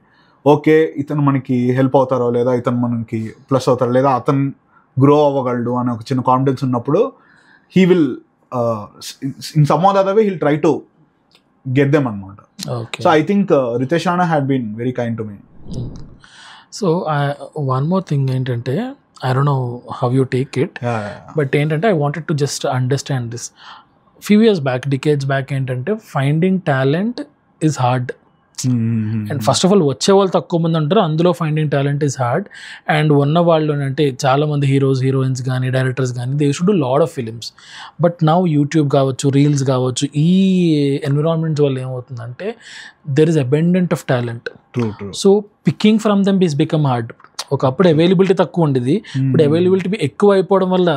ఓకే ఇతను మనకి హెల్ప్ అవుతారో లేదా ఇతను మనకి ప్లస్ అవుతారో లేదా అతను గ్రో అవ్వగలడు అనే ఒక చిన్న కాన్ఫిడెన్స్ ఉన్నప్పుడు he will in some or other way he'll try to get them అనమాట. So I think Ritesh Rana had been very kind to me. So one more thing ఏంటంటే, I don't know how you take it, but ఏంటంటే I wanted to just understand this. Few years back, decades back ఏంటంటే finding talent is hard. And first of all వచ్చే వాళ్ళు తక్కువ మంది అంటారు, అందులో finding talent is hard. And ఉన్న వాళ్ళు అంటే చాలా మంది హీరోస్ హీరోయిన్స్ కానీ డైరెక్టర్స్ కానీ they should do lot of films. But now YouTube కావచ్చు, రీల్స్ కావచ్చు, ఈ ఎన్విరాన్మెంట్స్ వల్ల ఏమవుతుందంటే there is abundant of talent. So picking from them is become hard. ఒకప్పుడు అవైలబిలిటీ తక్కువ ఉండేది, ఇప్పుడు అవైలబిలిటీ ఎక్కువ అయిపోవడం వల్ల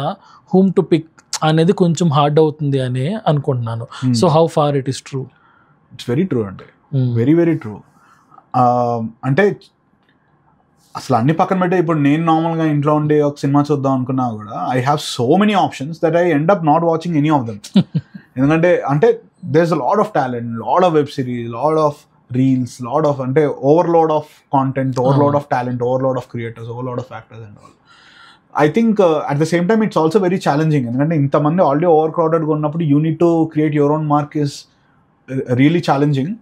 హూమ్ టు పిక్ అనేది కొంచెం హార్డ్ అవుతుంది అని అనుకుంటున్నాను. So how far it is true? It's very true అండి, వెరీ వెరీ ట్రూ. అంటే అసలు అన్ని పక్కన పెట్టే ఇప్పుడు నేను నార్మల్గా ఇంట్లో ఉండి ఒక సినిమా చూద్దాం అనుకున్నా కూడా I have so many options that I end up not watching any of them. ఎందుకంటే అంటే there is a lot of talent, lot of web series, lot of reels, lot of అంటే overload of content, overload of talent, overload of creators, overload of actors and all. I think at the same time it's also very challenging. ఎందుకంటే ఇంతమంది already over క్రౌడెడ్గా ఉన్నప్పుడు you need to create your own mark is really challenging.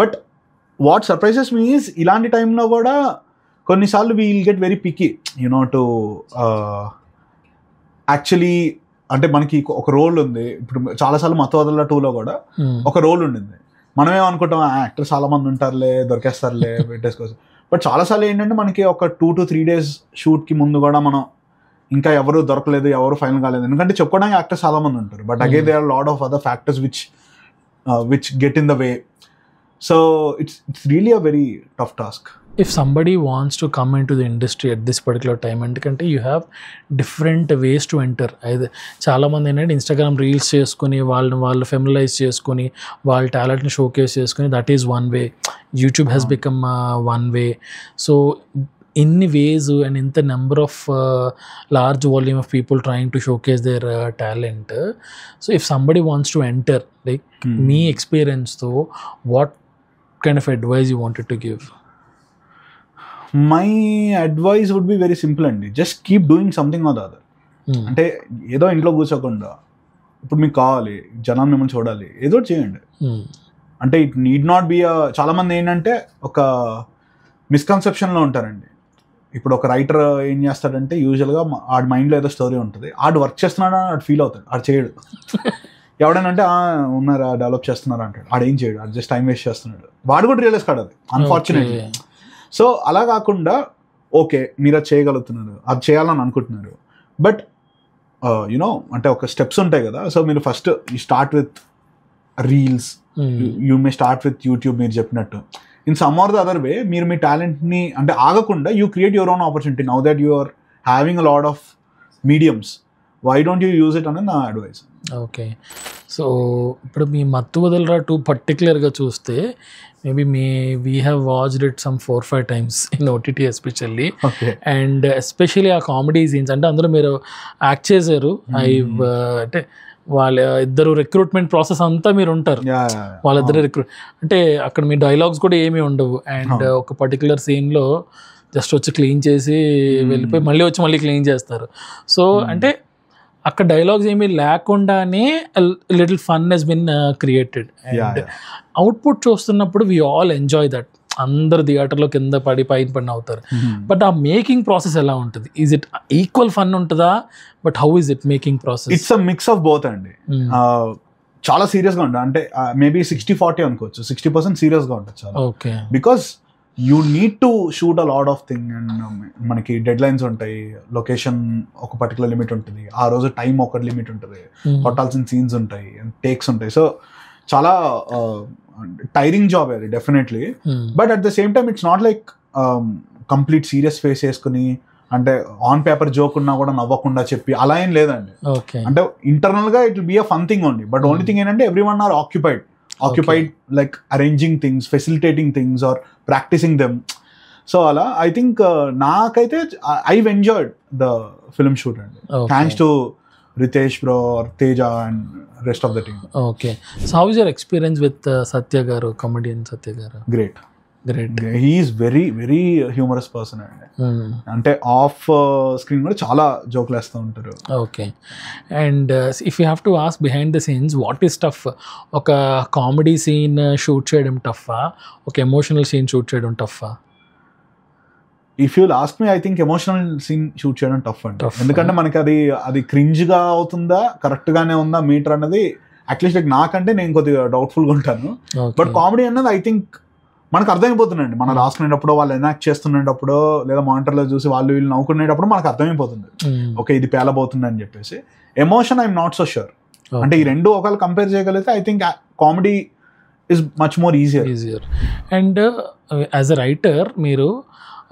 But what surprises me is ఇలాంటి టైంలో కూడా కొన్నిసార్లు we will get very picky to actually. అంటే మనకి ఒక రోల్ ఉంది. ఇప్పుడు చాలాసార్లు మతవదల 2లో కూడా ఒక రోల్ ఉండింది. మనమేమనుకుంటాం యాక్టర్ చాలా మంది ఉంటారులే, దొరికేస్తారులే పెట్టేసుకోవచ్చు. బట్ చాలాసార్లు ఏంటంటే మనకి ఒక 2 to 3 days షూట్కి ముందు కూడా మనం ఇంకా ఎవరు దొరకలేదు, ఎవరు ఫైనల్ కాలేదు. ఎందుకంటే చెప్పుకోవడానికి యాక్టర్స్ చాలా మంది ఉంటారు, but again they are lot of other factors which get in the way. So it's really a very tough task. If somebody wants to come into the industry at this particular time, ఎందుకంటే you have different ways to enter. అయితే చాలామంది ఏంటంటే Instagram reels చేసుకుని వాళ్ళు ఫెమిలైజ్ చేసుకుని వాళ్ళ టాలెంట్ని showcase చేసుకుని that is one way. YouTube has become one way. So ఇన్ని వేస్ అండ్ ఇంత number of large volume of people trying to showcase their talent. So if somebody wants to enter, like మీ ఎక్స్పీరియన్స్తో what kind of advice you wanted to give? My advice would be very simple అండి, just keep doing something or the other. అంటే ఏదో ఇంట్లో కూర్చోకుండా ఇప్పుడు మీకు కావాలి, జనాన్ని మిమ్మల్ని చూడాలి, ఏదో చేయండి. అంటే ఇట్ నీడ్ నాట్ బి చాలామంది ఏంటంటే ఒక మిస్కన్సెప్షన్లో ఉంటారండి. ఇప్పుడు ఒక రైటర్ ఏం చేస్తాడంటే యూజువల్గా ఆడి మైండ్లో ఏదో స్టోరీ ఉంటుంది, ఆడు వర్క్ చేస్తున్నాడు ఆడు ఫీల్ అవుతాడు, ఆడు చేయడు. ఎవడైనా అంటే ఉన్నారా డెవలప్ చేస్తున్నారు అంటాడు, ఆడు ఏం చేయడు, ఆడు జస్ట్ టైం వేస్ట్ చేస్తున్నాడు. వాడు కూడా రియలైజ్ కాదు అది, అన్ఫార్చునేట్లీ. సో అలా కాకుండా ఓకే మీరు అది చేయగలుగుతున్నారు, అది చేయాలని అనుకుంటున్నారు, బట్ అంటే ఒక స్టెప్స్ ఉంటాయి కదా. సో మీరు first you start with reels, you may start with YouTube మీరు చెప్పినట్టు. In some or the other way మీరు మీ టాలెంట్ని అంటే ఆగకుండా you create your own opportunity. Now that you are having a lot of mediums, why don't you use it అనేది నా advice. Okay. So ఇప్పుడు మీ మత్తు వదలరా 2 పర్టికులర్గా చూస్తే maybe we have watched it some 4-5 times in OTT especially. And especially ఆ comedy scenes అంటే అందులో మీరు యాక్ట్ చేశారు. అంటే వాళ్ళ ఇద్దరు రిక్రూట్మెంట్ ప్రాసెస్ అంతా మీరు ఉంటారు, వాళ్ళిద్దరు అంటే అక్కడ మీ డైలాగ్స్ కూడా ఏమీ ఉండవు. అండ్ ఒక పర్టికులర్ సీన్లో జస్ట్ వచ్చి క్లీన్ చేసి వెళ్ళిపోయి మళ్ళీ క్లీన్ చేస్తారు. సో అంటే అక్కడ డైలాగ్స్ ఏమీ లేకుండానే little fun he's been created. And output చూస్తున్నప్పుడు వీ ఆల్ ఎంజాయ్ దట్. అందరు థియేటర్లో కింద పడి పైన అవుతారు. బట్ ఆ మేకింగ్ ప్రాసెస్ ఎలా ఉంటుంది? ఈజ్ ఇట్ ఈక్వల్ ఫన్ ఉంటుందా? But how is it making process? It's a mix of both అండి. చాలా సీరియస్గా ఉంటుంది, అంటే మేబీ 60-40 అనుకోవచ్చు. 60% సీరియస్గా ఉంటుంది చాలా. Okay. Because you need to shoot a lot of thing and మనకి డెడ్ లైన్స్ ఉంటాయి, లొకేషన్ ఒక పర్టికులర్ లిమిట్ ఉంటుంది, ఆ రోజు టైం ఒక లిమిట్ ఉంటుంది, కొట్టాల్సిన సీన్స్ ఉంటాయి, టేక్స్ ఉంటాయి. సో చాలా టైరింగ్ జాబ్ అది definitely. But at the same time it's not like complete serious face చేసుకుని, అంటే ఆన్ పేపర్ జోక్ ఉన్నా కూడా నవ్వకుండా చెప్పి అలా ఏం లేదండి. అంటే ఇంటర్నల్ గా it will be a fun thing only. But only thing ఏంటంటే every one are occupied like arranging things, facilitating things or practising them. So అలా ఐ థింక్ నాకైతే I've enjoyed the film shoot అండి, thanks to Ritesh bro or Teja and rest of the team. Okay. So how is your experience with Satya garu, comedian Satya garu? Great. He is very very humorous person అండి. అంటే off screen కూడా చాలా జోక్లు వేస్తూ ఉంటారు. Okay. And if you have to ask behind the scenes what is tough? ఒక comedy scene shoot చేయడం టఫా, ఒక ఎమోషనల్ సీన్ షూట్ చేయడం టఫా? If you ask me, I think emotional scene shoot చేయడం టఫ్ అండి. ఎందుకంటే మనకి అది క్రింజ్ గా అవుతుందా, కరెక్ట్ గానే ఉందా మీటర్ అన్నది అట్లీస్ట్ లైక్ నాకంటే నేను కొద్దిగా డౌట్ఫుల్ గా ఉంటాను. బట్ కామెడీ అన్నది ఐ థింక్ మనకు అర్థమైపోతుందండి. మనం రాసుకునేటప్పుడు, వాళ్ళు ఎనాక్ట్ చేస్తున్నప్పుడు, లేదా మానిటర్లో చూసి వాళ్ళు వీళ్ళు నవ్వుకునేటప్పుడు మనకు అర్థమైపోతుంది ఓకే ఇది పేలబోతుంది అని చెప్పేసి. Emotion I'm not so sure. అంటే ఈ రెండు ఒకవేళ కంపేర్ చేయగలిగితే I think comedy is much more easier. And as a writer మీరు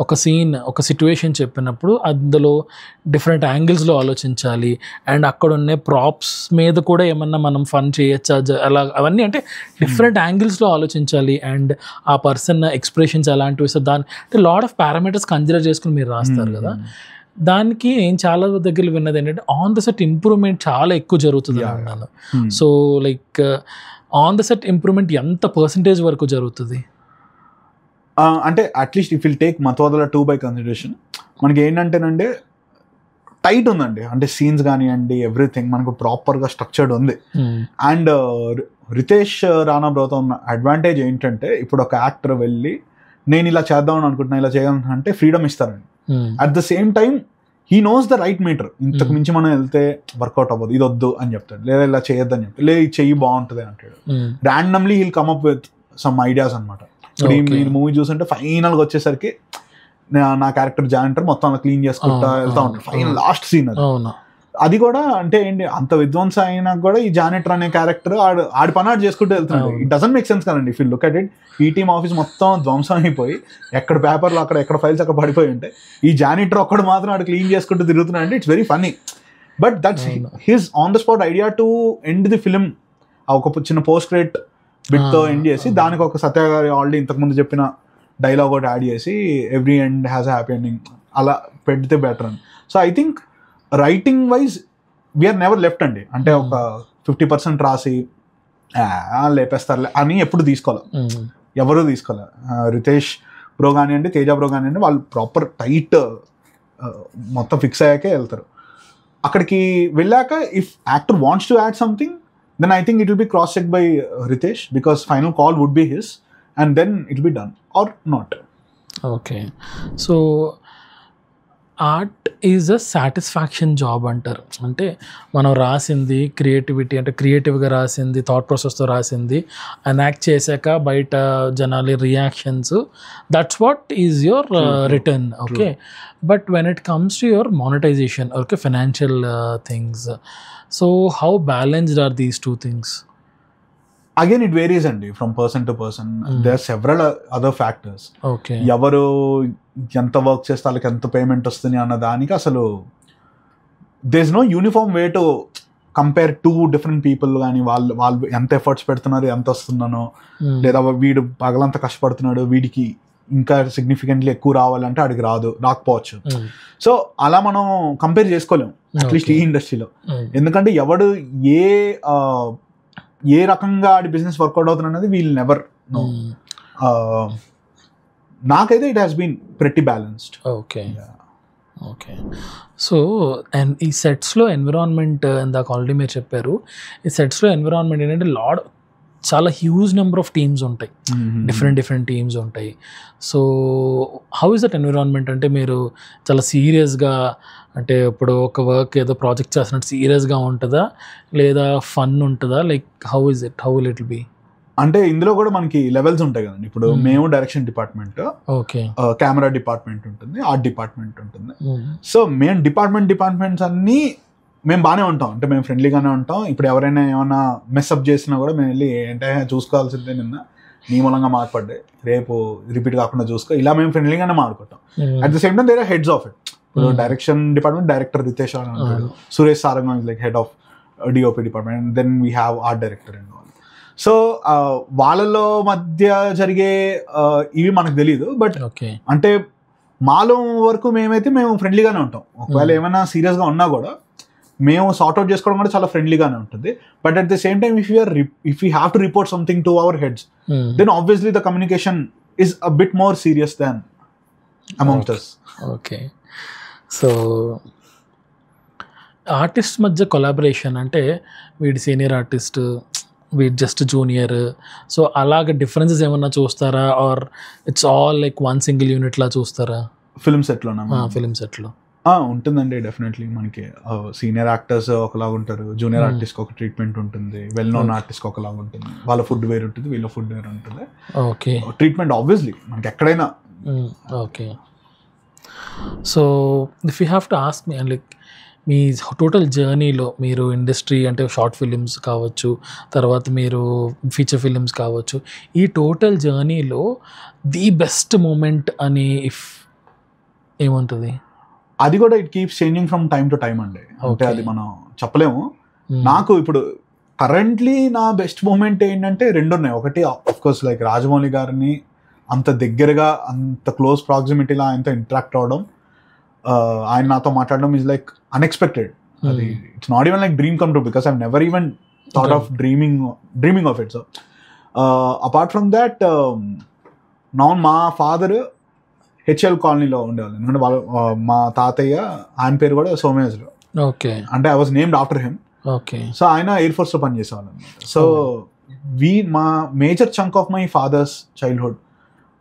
ఒక సీన్, ఒక సిట్యుయేషన్ చెప్పినప్పుడు అందులో డిఫరెంట్ యాంగిల్స్లో ఆలోచించాలి, అండ్ అక్కడ ఉన్న ప్రాప్స్ మీద కూడా ఏమన్నా మనం ఫన్ చేయొచ్చా, అలా అవన్నీ అంటే డిఫరెంట్ యాంగిల్స్లో ఆలోచించాలి, అండ్ ఆ పర్సన్ ఎక్స్ప్రెషన్స్ ఎలాంటివి ఇస్తారు, దాని అంటే లాట్ ఆఫ్ పారామీటర్స్ కన్సిడర్ చేసుకుని మీరు రాస్తారు కదా. దానికి నేను చాలా దగ్గర విన్నది ఏంటంటే ఆన్ ద సెట్ ఇంప్రూవ్మెంట్ చాలా ఎక్కువ జరుగుతుంది అన్నాను. So like on the set improvement ఎంత పర్సంటేజ్ వరకు జరుగుతుంది? అంటే అట్లీస్ట్ ఇఫ్ విల్ టేక్ మతోదల 2 బై కన్సిడరేషన్, మనకి ఏంటంటేనండి టైట్ ఉందండి. అంటే సీన్స్ కానివ్వండి, ఎవ్రీథింగ్ మనకు ప్రాపర్గా స్ట్రక్చర్డ్ ఉంది. అండ్ రితేష్ రాణా బ్రోతో ఉన్న అడ్వాంటేజ్ ఏంటంటే, ఇప్పుడు ఒక యాక్టర్ వెళ్ళి నేను ఇలా చేద్దామని అనుకుంటున్నా, ఇలా చేయాలని అంటే ఫ్రీడమ్ ఇస్తారండి. At the same time he knows the right metre. ఇంతకు మించి మనం వెళ్తే వర్కౌట్ అవ్వదు, ఇది వద్దు అని చెప్తాడు, లేదా ఇలా చేయొద్దని చెప్తాడు, లేదా ఇది చెయ్యి బాగుంటుంది అంటాడు. Randomly he'll come up with some ideas అనమాట. ఇప్పుడు మీరు మూవీ చూస్తుంటే ఫైనల్గా వచ్చేసరికి నా క్యారెక్టర్ జానిటర్ మొత్తం క్లీన్ చేసుకుంటా వెళ్తా ఉంటాడు. ఫైనల్ లాస్ట్ సీన్ అది కూడా అంటే ఏంటి, అంత విధ్వంస అయినా కూడా ఈ జానిటర్ అనే క్యారెక్టర్ ఆడి పని చేసుకుంటూ వెళ్తున్నాడు. ఇట్ డజంట్ మేక్ సెన్స్ కదండి. If you look at it, ఈ టీమ్ ఆఫీస్ మొత్తం ధ్వంసం అయిపోయి, ఎక్కడ పేపర్లు అక్కడ, ఎక్కడ ఫైల్స్ అక్కడ పడిపోయి ఉంటాయి, ఈ జానిటర్ ఒక్కడు మాత్రం ఆడు క్లీన్ చేసుకుంటూ తిరుగుతున్నాడు అంటే it's very funny. But that's his on the spot idea to end the film. ఒక చిన్న పోస్ట్ క్రెడిట్ బిట్తో ఎండ్ చేసి, దానికి ఒక సత్య గారి ఆల్రెడీ ఇంతకుముందు చెప్పిన డైలాగ్ ఒకటి యాడ్ చేసి, every end has happy ending అలా పెడితే బెటర్ అని. So I think writing wise we're never left అండి. అంటే ఒక 50% రాసి లేపేస్తారులే అని ఎప్పుడు తీసుకోవాలి, ఎవరు తీసుకోవాలి. రితేష్ బ్రో కానివ్వండి, తేజ బ్రో కానివ్వండి, వాళ్ళు ప్రాపర్ టైట్ మొత్తం ఫిక్స్ అయ్యాకే వెళ్తారు. అక్కడికి వెళ్ళాక if actor wants to add something, then I think it will be cross-checked by Ritesh, because final call would be his, and then it will be done or not. Okay. So art is a satisfaction job అంటారు. అంటే మనం రాసింది creativity, అంటే క్రియేటివ్గా రాసింది, thought ప్రాసెస్తో రాసింది, act చేశాక బయట జనాలి reactions, that's what is your return. Okay. But when it comes to your monetisation, okay, financial things, so how balanced are these two things? Again it varies అండి from person to person. There are several other factors. Okay. ఎవరు ఎంత work చేస్తే వాళ్ళకి ఎంత payment వస్తుంది అన్న దానికి అసలు there is no uniform way to compare two different people. కానీ వాళ్ళు ఎంత ఎఫర్ట్స్ పెడుతున్నారు, ఎంత వస్తున్నానో, లేదా వీడు పగలంతా కష్టపడుతున్నాడు, వీడికి ఇంకా సిగ్నిఫికెంట్లీ ఎక్కువ రావాలంటే ఆడికి రాకపోవచ్చు. సో అలా మనం కంపేర్ చేసుకోలేము అట్లీస్ట్ ఈ ఇండస్ట్రీలో. ఎందుకంటే ఎవడు ఏ రకంగా ఆడి బిజినెస్ వర్కౌట్ అవుతుంది అనేది వీల్ నెవర్ నో. నాకైతే it has been pretty balanced. Okay. Okay. So and ఈ సెట్స్లో ఎన్విరాన్మెంట్ ఇందాక ఆల్రెడీ మీరు చెప్పారు, ఈ సెట్స్లో ఎన్విరాన్మెంట్ ఏంటంటే చాలా హ్యూజ్ నెంబర్ ఆఫ్ టీమ్స్ ఉంటాయి, డిఫరెంట్ టీమ్స్ ఉంటాయి. So how is that environment? అంటే మీరు చాలా సీరియస్గా, అంటే ఇప్పుడు ఒక వర్క్ ఏదో ప్రాజెక్ట్ చేస్తున్నట్టు సీరియస్గా ఉంటుందా, లేదా ఫన్ ఉంటుందా? Like how is it, how will it be? అంటే ఇందులో కూడా మనకి లెవెల్స్ ఉంటాయి కదండి. ఇప్పుడు మేము direction department, okay, camera department ఉంటుంది, ఆర్ట్ డిపార్ట్మెంట్ ఉంటుంది. సో మేము డిపార్ట్మెంట్స్ అన్నీ మేము బాగానే ఉంటాం, అంటే మేము ఫ్రెండ్లీగానే ఉంటాం. ఇప్పుడు ఎవరైనా ఏమైనా మెస్అప్ చేసినా కూడా మేము వెళ్ళి ఏంటంటే చూసుకోవాల్సిందే, నిన్న నీ మూలంగా మాట్లాడే, రేపు రిపీట్ కాకుండా చూసుకో, ఇలా మేము ఫ్రెండ్లీగానే మాట్లాడుకుంటాం. At the same time there are heads of it. ఇప్పుడు డైరెక్షన్ డిపార్ట్మెంట్ డైరెక్టర్ రితేష్ అని ఉంటాడు, Suresh Sarangam is like head of DOP department, then we have art director and all. So వాళ్ళలో మధ్య జరిగే ఇవి మనకు తెలియదు, బట్ అంటే మాలో వరకు మేము ఫ్రెండ్లీగానే ఉంటాం. ఒకవేళ ఏమైనా సీరియస్గా ఉన్నా కూడా మేము సార్ట్అవుట్ చేసుకోవడం కూడా చాలా ఫ్రెండ్లీగానే ఉంటుంది. But at the same time if you have to report something to our heads, then obviously the communication is a bit more serious than amongst us. Okay, so artist మధ్య కొలాబరేషన్ అంటే వీడి senior artist, వీడి just junior, so అలాగ differences ఏమన్నా చూస్తారా, or it's all like one single unit లా చూస్తారా? Film సెట్లోనా? Film సెట్లో ఉంటుందండి డెఫినెట్లీ. మనకి సీనియర్ యాక్టర్స్ ఒకలాగా ఉంటారు, జూనియర్ ఆర్టిస్ట్ ఒక ట్రీట్మెంట్ ఉంటుంది, వెల్ నోన్ ఆర్టిస్ట్ ఒకలాగా ఉంటుంది, వాళ్ళ ఫుడ్ వేరు ఉంటుంది, వీళ్ళ ఫుడ్ వేరు ఉంటుంది. ఓకే, ట్రీట్మెంట్ ఆబ్వియస్లీ మనకి ఎక్కడైనా. Okay, so if you have to ask me, like me total జర్నీలో మీరు ఇండస్ట్రీ అంటే షార్ట్ ఫిలిమ్స్ కావచ్చు, తర్వాత మీరు ఫీచర్ ఫిలిమ్స్ కావచ్చు, ఈ టోటల్ జర్నీలో ది బెస్ట్ మూమెంట్ అని ఇఫ్ ఏముంటుంది? అది కూడా it keeps changing from time to time అండి, అంటే అది మనం చెప్పలేము. నాకు ఇప్పుడు కరెంట్లీ నా బెస్ట్ మూమెంట్ ఏంటంటే రెండు ఉన్నాయి. ఒకటి ఆఫ్ కోర్స్ లైక్ రాజమౌళి గారిని అంత దగ్గరగా, అంత క్లోజ్ ప్రాక్సిమిటీలో ఆయనతో ఇంటరాక్ట్ అవ్వడం, ఆయన నాతో మాట్లాడడం ఈజ్ లైక్ అన్ఎక్స్పెక్టెడ్. అది it's not even like dream come true, because I never even thought of dreaming of it. So apart from that, నా మా ఫాదర్ హెచ్ఎల్ కాలనీలో ఉండేవాళ్ళు, ఎందుకంటే మా తాతయ్య ఆయన పేరు కూడా సోమయాజులు. ఓకే, అంటే I was named after him. Okay, so ఆయన ఎయిర్ ఫోర్స్లో పనిచేసేవాళ్ళు అనమాట. సో మా major chunk of my father's childhood,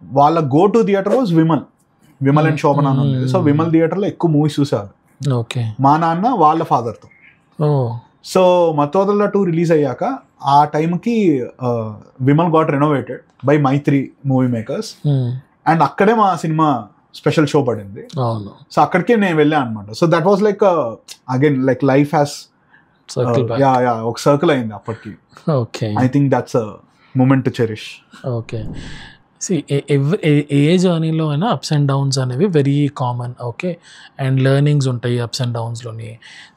వాళ్ళ go to theatre was Vimal and Shobhana అని ఉండేది. సో విమల్ థియేటర్లో ఎక్కువ మూవీస్ చూసేవాళ్ళు. ఓకే, మా నాన్న వాళ్ళ ఫాదర్తో. సో మత్తోదల 2 రిలీజ్ అయ్యాక ఆ టైంకి Vimal got renovated by Mythri movie makers, and అక్కడే మా సినిమా స్పెషల్ షో పడింది. సో అక్కడికే నేను వెళ్ళాను అనమాట. So that was like again like life has ఒక సర్కిల్ అయింది అప్పటికి. I think that's a moment to cherish. Okay, ఏ జర్నీలో అయినా అప్స్ అండ్ డౌన్స్ అనేవి very common. Okay, and learnings ఉంటాయి అప్స్ అండ్ డౌన్స్లోని.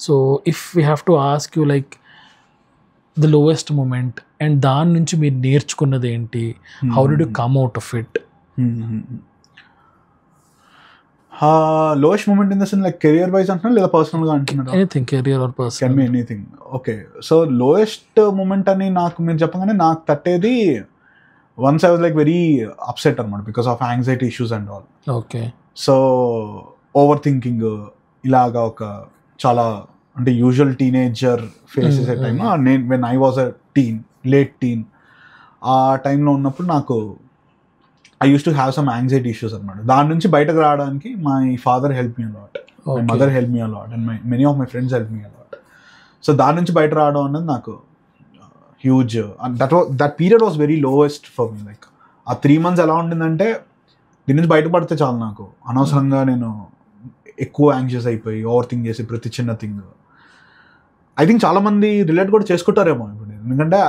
So if we have to ask you like the lowest moment, and దాని నుంచి మీరు నేర్చుకున్నది ఏంటి, how did you come out of it? Lowest moment in the sense like career wise అంటున్నా లేదా పర్సనల్గా అంటున్నారు? Anything, career or personal, can be anything. Okay, so lowest moment అని నాకు మీరు చెప్పగానే నాకు తట్టేది, once I was like very upset అనమాట because of anxiety issues and all. Okay, so overthinking ఇలాగా ఒక చాలా అంటే యూజువల్ టీనేజర్ ఫేస్ చేసే టైంలో నేను when I was a late teen, ఆ టైంలో ఉన్నప్పుడు నాకు I use to have some anxiety issues అనమాట. దాని నుంచి బయటకు రావడానికి my father help me a lot, my mother help me a lot, and many of my friends help me a lot. So దాని నుంచి బయట రావడం అనేది నాకు huge, that period was very lowest for me. Like ఆ 3 months ఎలా ఉండిందంటే, దీని నుంచి బయటపడితే చాలు నాకు అనవసరంగా నేను ఎక్కువ యాంగ్షియస్ అయిపోయి ఓవర్ థింక్ చేసి ప్రతి చిన్న థింగ్. ఐ థింక్ చాలామంది రిలేట్ కూడా చేసుకుంటారేమో ఇప్పుడు, ఎందుకంటే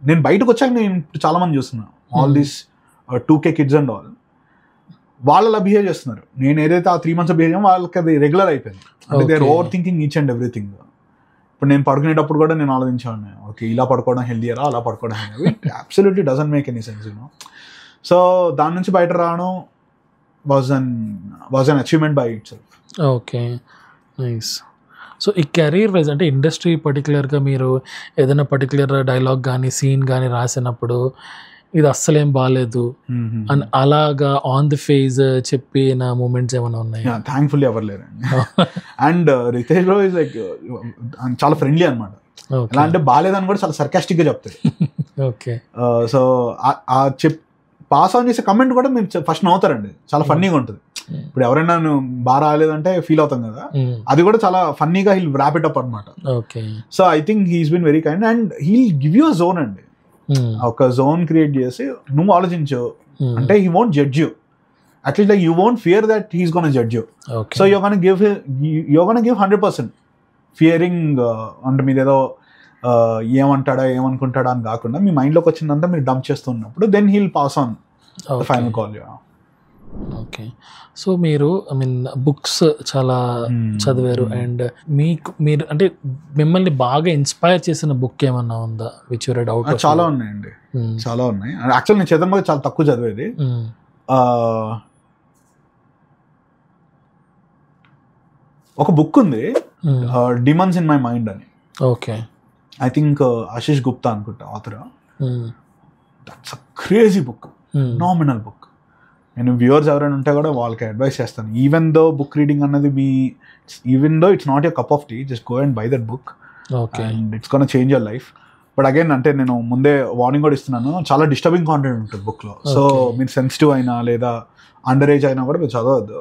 నేను బయటకు వచ్చాక నేను చాలామంది చూస్తున్నాను all these 2K kids and all, వాళ్ళు అలా బిహేవ్ చేస్తున్నారు. నేను ఏదైతే ఆ 3 months బిహేవ్ చేయడం వాళ్ళకి అది రెగ్యులర్ అయిపోయింది. అంటే they are overthinking each and everything. ఇప్పుడు నేను పడుకునేటప్పుడు కూడా నేను ఆలోచించాను, ఓకే ఇలా పడుకోవడం హెల్దీయరా, అలా పడుకోవడం healthy, absolutely doesn't make any sense, you know. So దాని నుంచి బయట రావడం was an achievement by it self. Okay, nice. So ఈ కెరీర్ వైజ్ అంటే ఇండస్ట్రీ పర్టికులర్గా మీరు ఏదైనా పర్టికులర్ డైలాగ్ కానీ సీన్ కానీ రాసినప్పుడు ఇది అస్సలేం బాగాలేదు అని అలాగా ఆన్ ది ఫేజ్ చెప్పిన మూమెంట్స్ ఏమైనా ఉన్నాయి? థ్యాంక్ఫుల్లీ ఎవరు లేరండి. And Ritesh bro is like చాలా ఫ్రెండ్లీ అనమాట. ఎలా అంటే బాగాలేదని కూడా చాలా సర్కాస్టిక్గా చెప్తాడు. ఓకే, సో పాస్ ఆన్ చేసే కమెంట్ కూడా మీరు ఫస్ట్ నవ్వుతారండి, చాలా ఫన్నీగా ఉంటుంది. ఇప్పుడు ఎవరైనా నువ్వు బాగా రాలేదంటే ఫీల్ అవుతాం కదా, అది కూడా చాలా ఫన్నీగా హీల్ ర్యాప్ ఇట్ అప్ అనమాట. Okay, so I think he's been very kind and he'll give you a zone అండి. ఒక జోన్ క్రియేట్ చేసి నువ్వు ఆలోచించు అంటే he won't judge you, at least like you won't fear that he's gonna judge you. So you gonna give 100%. Fearing అంటే మీరు ఏదో ఏమంటాడా ఏమనుకుంటాడా అని కాకుండా మీ మైండ్లోకి వచ్చిందంతా మీరు డంప్ చేస్తున్నప్పుడు then he'll pass on final call. Okay, so మీరు ఐ మీన్ బుక్స్ చాలా చదివారు అండ్ మీరు అంటే మిమ్మల్ని బాగా ఇన్స్పైర్ చేసిన బుక్ ఏమన్నా ఉందా విచ్ యు రెడ్ అవుట్? చాలా ఉన్నాయండి, చాలా ఉన్నాయి. యాక్చువల్ నేను చేతన్ చాలా తక్కువ చదివేది. ఒక బుక్ ఉంది డిమన్స్ ఇన్ మై మైండ్ అని. Okay, I think Ashish Gupta అనుకుంటా author. That's a crazy book, nominal book. నేను వ్యూవర్స్ ఎవరైనా ఉంటే కూడా వాళ్ళకి అడ్వైస్ చేస్తాను, ఈవెన్ దో బుక్ రీడింగ్ అన్నది even though it's not your cup of tea, just go and buy that book and it's gonna change your life. But again అంటే నేను ముందే వార్నింగ్ కూడా ఇస్తున్నాను, చాలా డిస్టర్బింగ్ కాంటెంట్ ఉంటుంది బుక్లో. సో మీరు సెన్సిటివ్ అయినా లేదా అండర్ ఏజ్ అయినా కూడా మీరు చదవద్దు.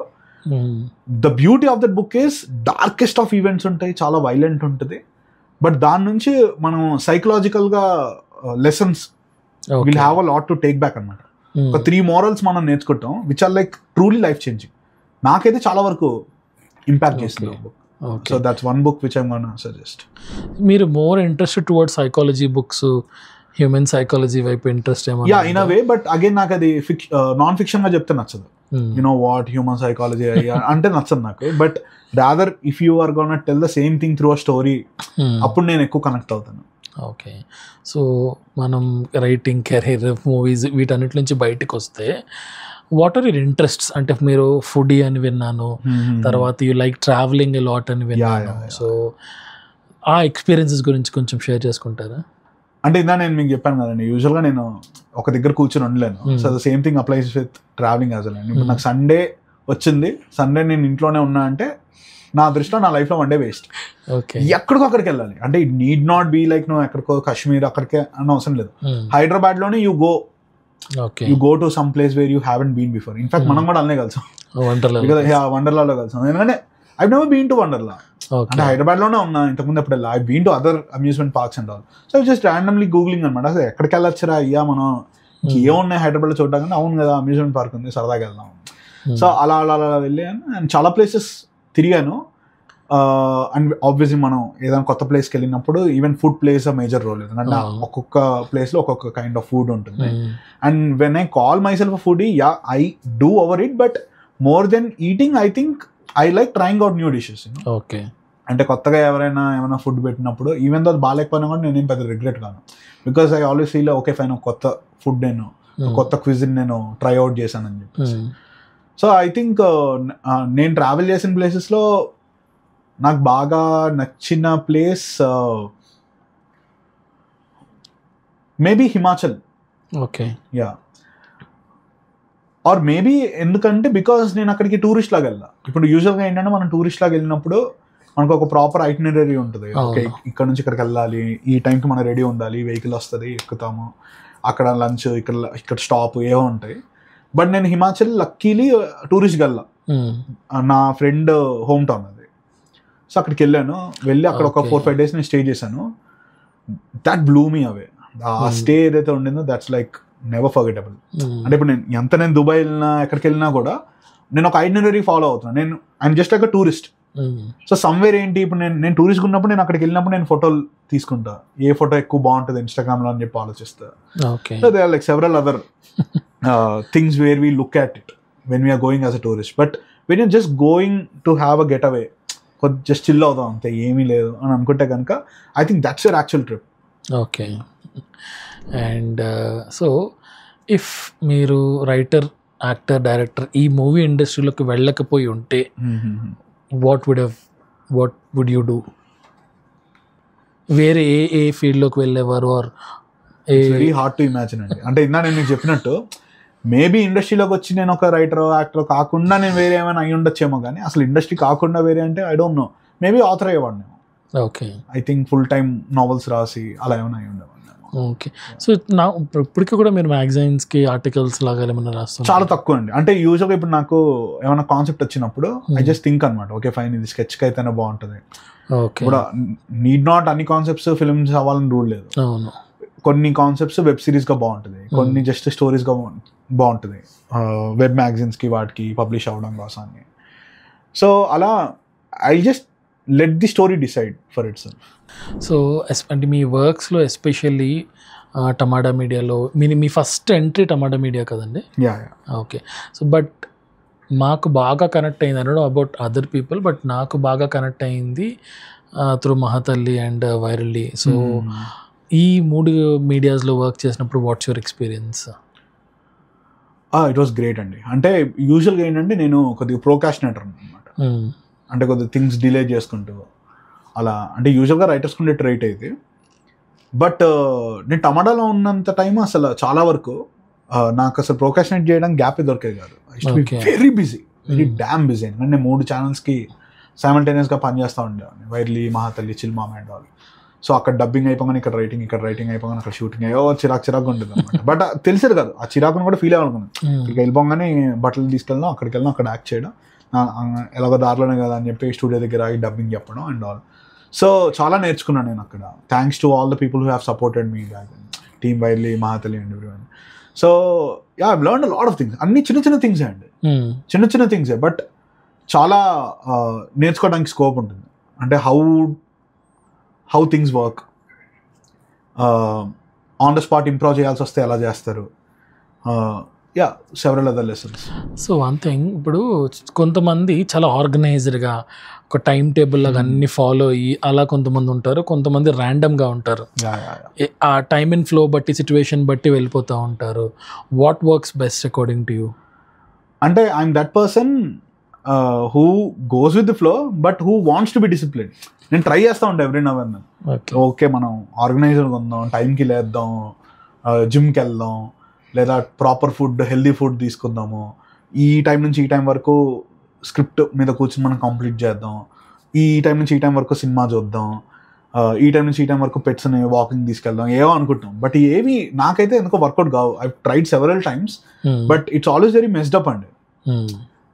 The beauty of that book is darkest of events ఉంటాయి, చాలా వైలెంట్ ఉంటుంది, బట్ దాని నుంచి మనం సైకలాజికల్గా lessons will have a lot to take back అనమాట. ఒక 3 morals మనం నేర్చుకుంటాం which are like truly life changing. నాకైతే చాలా వరకు ఇంపాక్ట్ చేస్తుంది book. So that's one book which I'm gonna suggest. మీరు more interested towards psychology books, human psychology వైపు ఇంట్రెస్ట్ ఏమో? Yeah, in a way, but again నాకు అది నాన్ ఫిక్షన్ గా చెప్తే నచ్చదు. యునో వాట్ హ్యూమన్ సైకాలజీ అంటే నచ్చదు నాకు. But rather if you are gonna tell the same thing through a story, అప్పుడు నేను ఎక్కువ కనెక్ట్ అవుతాను. ఓకే, సో మనం రైటింగ్, కెరీర్, మూవీస్ వీటన్నిటి నుంచి బయటకు వస్తే వాట్ ఆర్ యువర్ ఇంట్రెస్ట్స్? అంటే మీరు ఫుడీ అని విన్నాను, తర్వాత you like travelling a lot అని విన్నాను. సో ఆ ఎక్స్పీరియన్సెస్ గురించి కొంచెం షేర్ చేసుకుంటారా? అంటే ఇందా నేను మీకు చెప్పాను కదండి, యూజువల్గా నేను ఒక దగ్గర కూర్చొని ఉండలేను. So the same thing applies with travelling as well. ఇప్పుడు నాకు సండే వచ్చింది, సండే నేను ఇంట్లోనే ఉన్నా అంటే నా దృష్టిలో నా లైఫ్లో 1 day వేస్ట్. ఎక్కడికో అక్కడికి వెళ్ళాలి అంటే it need not be like నువ్వు ఎక్కడికో కాశ్మీర్ అక్కడికే అన్న అవసరం లేదు. హైదరాబాద్లోనే you go to some place where you haven't been before. In fact మనం కూడా అలానే కలిసాం, వండర్లాలో కలిసాం. ఎందుకంటే I never been to Wonderla, అంటే హైదరాబాద్లోనే ఉన్నా, ఇంతకుముందు ఎప్పుడు వెళ్ళా. I been to other amusement parks and all. So just randomly googling అనమాట, అసలు ఎక్కడికి వెళ్ళొచ్చరా అయ్యా మనం, ఏమున్నాయి హైదరాబాద్లో చూడడానికి. అవును కదా, అమ్యూజ్మెంట్ పార్క్ ఉంది, సరదాగా వెళ్దాం. సో అలా అలా అలా వెళ్ళాను అండ్ చాలా ప్లేసెస్ తిరిగాను. అండ్ ఆబ్వియస్లీ మనం ఏదైనా కొత్త ప్లేస్కి వెళ్ళినప్పుడు even food place a major role, ఎందుకంటే ఒక్కొక్క ప్లేస్లో ఒక్కొక్క కైండ్ ఆఫ్ ఫుడ్ ఉంటుంది. And when I call myself a foodie, yeah I do over it, but more than eating I think I like trying out new dishes. Okay, అంటే కొత్తగా ఏమైనా food పెట్టినప్పుడు even though అది బాగాలేకపోయినా కూడా నేనేం పెద్ద regret కాను, because I always feel okay fine, కొత్త ఫుడ్ నేను కొత్త క్విజిన్ నేను ట్రై అవుట్ చేశానని చెప్పేసి. సో ఐ థింక్ నేను ట్రావెల్ చేసిన ప్లేసెస్లో నాకు బాగా నచ్చిన place maybe Himachal. Okay, yeah, or maybe ఎందుకంటే బికాస్ నేను అక్కడికి టూరిస్ట్ లాగా వెళ్ళా. ఇప్పుడు యూజువల్గా ఏంటంటే మనం టూరిస్ట్ లాగా వెళ్ళినప్పుడు మనకు ఒక ప్రాపర్ ఐటినరీ ఉంటుంది. ఓకే, ఇక్కడ నుంచి ఇక్కడికి వెళ్ళాలి, ఈ టైంకి మనం రెడీ ఉండాలి, వెహికల్ వస్తుంది, ఎక్కుతాము, అక్కడ లంచ్, ఇక్కడ స్టాప్ ఏవో ఉంటాయి. బట్ నేను హిమాచల్ లక్కీలీ టూరిస్ట్కి వెళ్ళా, నా ఫ్రెండ్ హోమ్ టౌన్ అది. సో అక్కడికి వెళ్ళి అక్కడ ఒక 4-5 days నేను స్టే చేశాను. దట్ బ్లూ మీ అవే. ఆ స్టే ఏదైతే ఉండిందో దట్స్ లైక్ నెవర్ ఫర్గెటబుల్. అంటే ఇప్పుడు నేను దుబాయ్ వెళ్ళినా ఎక్కడికి వెళ్ళినా కూడా నేను ఒక ఐటినరీ ఫాలో అవుతున్నాను. I'm just like a tourist. So somewhere ఏంటి, ఇప్పుడు నేను టూరిస్ట్ ఉన్నప్పుడు నేను అక్కడికి వెళ్ళినప్పుడు నేను ఫోటోలు తీసుకుంటా, ఏ ఫోటో ఎక్కువ బాగుంటుంది ఇన్స్టాగ్రామ్లో అని చెప్పి ఆలోచిస్తా. So they are like several other things where we look at it when we're going as a tourist. But when you're just going to have a getaway, జస్ట్ చిల్ అవుతాం అంతే, ఏమీ లేదు అని అనుకుంటే కనుక I think that's your actual trip. Okay, and so if మీరు writer, actor, director ఈ మూవీ ఇండస్ట్రీలోకి వెళ్ళకపోయి ఉంటే what would you do? వేరే ఏ ఫీల్డ్లోకి వెళ్ళేవారు? Are very hard to imagine అండి. అంటే ఇందా నేను మీకు చెప్పినట్టు మేబీ ఇండస్ట్రీలోకి వచ్చి నేను ఒక రైటర్, యాక్టర్ కాకుండా నేను వేరే ఏమైనా అయి ఉండొచ్చేమో, కానీ అసలు ఇండస్ట్రీ కాకుండా వేరే అంటే I don't know, maybe author అయ్యేవాడిని. Okay, I think full time novels రాసి అలా ఏమైనా అయి ఉండేవాడిని. ఓకే, సో నా ఇప్పటికీ కూడా మీరు మ్యాగజైన్స్కి ఆర్టికల్స్ లాగా ఏమైనా రాస్తారు? చాలా తక్కువ అండి. అంటే యూజువల్గా ఇప్పుడు నాకు ఏమైనా కాన్సెప్ట్ వచ్చినప్పుడు ఐ జస్ట్ థింక్ అనమాట, ఓకే ఫైన్, ఇది స్కెచ్కి అయితేనే బాగుంటుంది. ఓకే, కూడా నీడ్ నాట్ అన్ని కాన్సెప్ట్స్ ఫిల్మ్స్ అవ్వాలని రూల్ లేదు. అవును, కొన్ని కాన్సెప్ట్స్ వెబ్ సిరీస్గా బాగుంటుంది, కొన్ని జస్ట్ స్టోరీస్గా బాగుంటుంది, వెబ్ మ్యాగజైన్స్కి వాటికి పబ్లిష్ అవ్వడం కోసాన్ని. సో అలా I just let the story decide for it self. So అంటే మీ వర్క్స్లో ఎస్పెషల్లీ టమాటా మీడియాలో మీ ఫస్ట్ ఎంట్రీ టమాటా మీడియా కదండి? యా. ఓకే. సో బట్ మాకు బాగా కనెక్ట్ అయింది, అనడం అబౌట్ అదర్ పీపుల్, బట్ నాకు బాగా కనెక్ట్ అయింది త్రూ మహతల్లి అండ్ వైరల్లీ. సో ఈ 3 మీడియాస్లో వర్క్ చేసినప్పుడు what's your experience? It was great అండి. అంటే యూజువల్గా ఏంటంటే నేను కొద్దిగా ప్రోకాస్టినేటర్ అనమాట. అంటే కొద్దిగా థింగ్స్ డిలే చేసుకుంటూ అలా, అంటే యూజువల్గా రైటర్స్ ఉండే ట్రైట్ అయితే. బట్ నేను టమాటాలో ఉన్నంత టైం అసలు చాలా వరకు నాకు అసలు ప్రోకాస్టినేట్ చేయడానికి గ్యాప్ దొరికేది కాదు. Very busy, very dam busy. ఎందుకంటే నేను 3 ఛానల్స్కి సైమల్టేనియస్గా పనిచేస్తూ ఉండేవాడిని, వైర్లీ, మహాతల్లి, చిల్మామ అండ్ ఆల్. సో అక్కడ డబ్బింగ్ అయిపోగానే ఇక్కడ రైటింగ్ అయిపోగానే అక్కడ షూటింగ్ అయ్యో చిరాకు ఉంటుంది అనమాట. బట్ తెలిసేది కాదు, ఆ చిరాకును కూడా ఫీల్ అవ్వాలనుకున్నాను. ఇక వెళ్ళిపోగానే బట్టలు తీసుకెళ్ళడం, అక్కడికి వెళ్ళడం, అక్కడ యాక్ట్ చేయడం, ఎలాగో దారిలోనే కదా అని చెప్పి స్టూడియో దగ్గర ఆగి డబ్బింగ్ చెప్పడం అండ్ ఆల్. సో చాలా నేర్చుకున్నాను నేను అక్కడ. Thanks to all the people who have supported me back, team Wirally, Mahathalli and everyone. So yeah, I learned a lot of things. అన్ని చిన్న థింగ్సే అండి, చిన్న థింగ్సే, బట్ చాలా నేర్చుకోవడానికి స్కోప్ ఉంటుంది. అంటే how things work, on the spot improve చేయాల్సి వస్తే ఎలా చేస్తారు, several other lessons. So one thing, ఇప్పుడు కొంతమంది చాలా ఆర్గనైజ్డ్గా ఒక టైం టేబుల్ లాగా అన్ని ఫాలో అయ్యి అలా కొంతమంది ఉంటారు, కొంతమంది ర్యాండమ్గా ఉంటారు. ఆ టైమ్ అండ్ ఫ్లో బట్టి, సిచ్యువేషన్ బట్టి వెళ్ళిపోతూ ఉంటారు. What works best according to you? అంటే I'm that person who goes with the flow but who wants to be discipline. నేను ట్రై చేస్తూ ఉంటాను every now and then. Okay, మనం ఆర్గనైజర్గా ఉందాం, టైంకి లేద్దాం, జిమ్కి వెళ్దాం, లేదా ప్రాపర్ ఫుడ్, హెల్దీ ఫుడ్ తీసుకుందాము, ఈ టైం నుంచి ఈ టైం వరకు స్క్రిప్ట్ మీద కూర్చొని మనం కంప్లీట్ చేద్దాం, ఈ టైం నుంచి ఈ టైం వరకు సినిమా చూద్దాం, ఈ టైం నుంచి ఈ టైం వరకు పెట్స్ని వాకింగ్ తీసుకెళ్దాం, ఏవో అనుకుంటాం. బట్ ఏవి నాకైతే ఎందుకో వర్కౌట్ కావు. I tried several times but it's always very messed up అండి.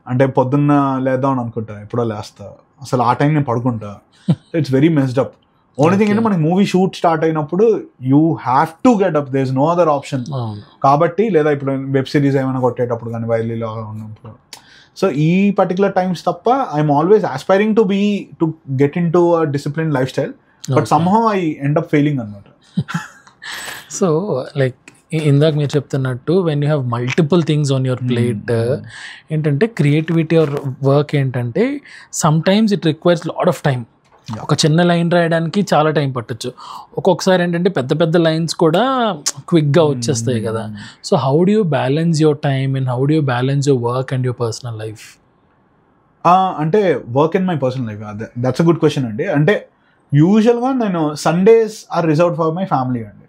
అంటే పొద్దున్న లేద్దాం అని అనుకుంటా, ఎప్పుడో లేస్తా, అసలు ఆ టైం నేను పడుకుంటా. It's very messed up. Only thing అంటే మనకి మూవీ షూట్ స్టార్ట్ అయినప్పుడు you have to get up, there is no other option. కాబట్టి లేదా ఇప్పుడు వెబ్ సిరీస్ ఏమైనా కొట్టేటప్పుడు కానీ, వైర్లీలో ఉన్నప్పుడు, సో ఈ పర్టికులర్ టైమ్స్ తప్ప I'm always aspiring to get in to a discipline life style, but somehow I end up failing అనమాట. సో లైక్ ఇందాక మీరు చెప్తున్నట్టు when you have multiple things on your plate, ఏంటంటే క్రియేటివిటీ ఆర్ వర్క్ ఏంటంటే some times it requires lot of time. ఒక చిన్న line రాయడానికి చాలా టైం పట్టచ్చు, ఒక్కొక్కసారి ఏంటంటే పెద్ద పెద్ద లైన్స్ కూడా క్విక్గా వచ్చేస్తాయి కదా. So how do you balance your time and how do you balance your work and your personal life? అంటే work and my personal life, that's a good question అండి. అంటే యూజువల్గా నేను Sundays are reserved for my family అండి.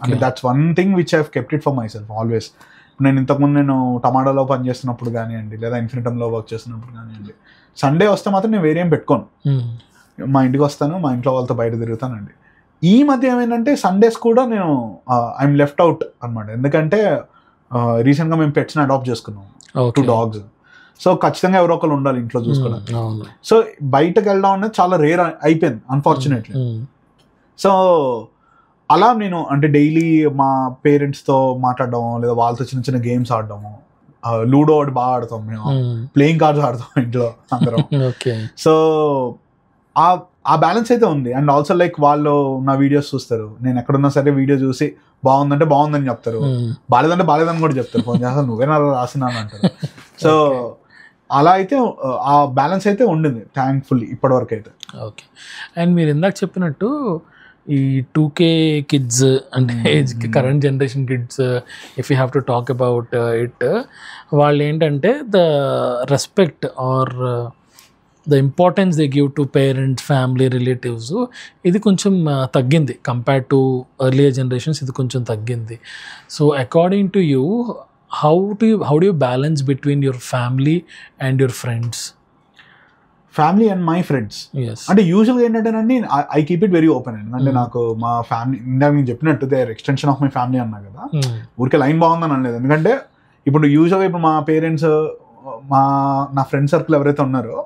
అంటే that's one thing which I have kept it for myself always. నేను ఇంతకుముందు నేను టమాటాలో పనిచేస్తున్నప్పుడు కానివ్వండి, లేదా ఇన్ఫినిటంలో వర్క్ చేస్తున్నప్పుడు కానివ్వండి, సండే వస్తే మాత్రం నేను వేరేం పెట్టుకోను. మా ఇంటికి వస్తాను, మా ఇంట్లో వాళ్ళతో బయట తిరుగుతానండి. ఈ మధ్య ఏమైందంటే సండేస్ కూడా నేను ఐఎమ్ లెఫ్ట్ అవుట్ అనమాట. ఎందుకంటే రీసెంట్గా మేము పెట్స్ని అడాప్ట్ చేసుకున్నాం, 2 dogs. సో ఖచ్చితంగా ఎవరో ఒకరు ఉండాలి ఇంట్లో చూసుకోవడానికి. సో బయటకు వెళ్ళడం అనేది చాలా రేర్ అయిపోయింది అన్ఫార్చునేట్లీ. సో అలా నేను అంటే డైలీ మా పేరెంట్స్తో మాట్లాడడం, లేదా వాళ్ళతో చిన్న చిన్న గేమ్స్ ఆడడము, లూడో ఒకటి బాగా ఆడతాం మేము, ప్లేయింగ్ కార్డ్స్ ఆడతాం ఇంట్లో అందరం. సో ఆ బ్యాలెన్స్ అయితే ఉంది. అండ్ ఆల్సో లైక్ వాళ్ళు నా వీడియోస్ చూస్తారు, నేను ఎక్కడున్నా సరే వీడియో చూసి బాగుందంటే బాగుందని చెప్తారు, బాలేదంటే బాలేదని కూడా చెప్తారు, ఫోన్ చేస్తారు నువ్వేనా రాసినాను అంటారు. సో అలా అయితే ఆ బ్యాలెన్స్ అయితే ఉండింది థ్యాంక్ఫుల్లీ ఇప్పటివరకు అయితే. ఓకే. అండ్ మీరు ఇందాక చెప్పినట్టు ఈ 2K కిడ్స్ అంటే current generation kids, if you have to talk about it, వాళ్ళు ఏంటంటే the respect or the importance they give to parents, family, relatives, ఇది కొంచెం తగ్గింది కంపేర్ టు ఎర్లియర్ జనరేషన్స్. ఇది కొంచెం తగ్గింది. So according to you, how do you balance between your family and your friends? Family and my friends అంటే యూజువల్గా ఏంటంటేనండి, I keep it very open. ఎందుకంటే నాకు మా ఫ్యామిలీ, ఇందాక నేను చెప్పినట్టు they are extension of my family అన్నా కదా, ఊరికే లైన్ బాగుందని అనలేదు. ఎందుకంటే ఇప్పుడు యూజువల్గా ఇప్పుడు మా పేరెంట్స్, నా ఫ్రెండ్ సర్కిల్ ఎవరైతే ఉన్నారో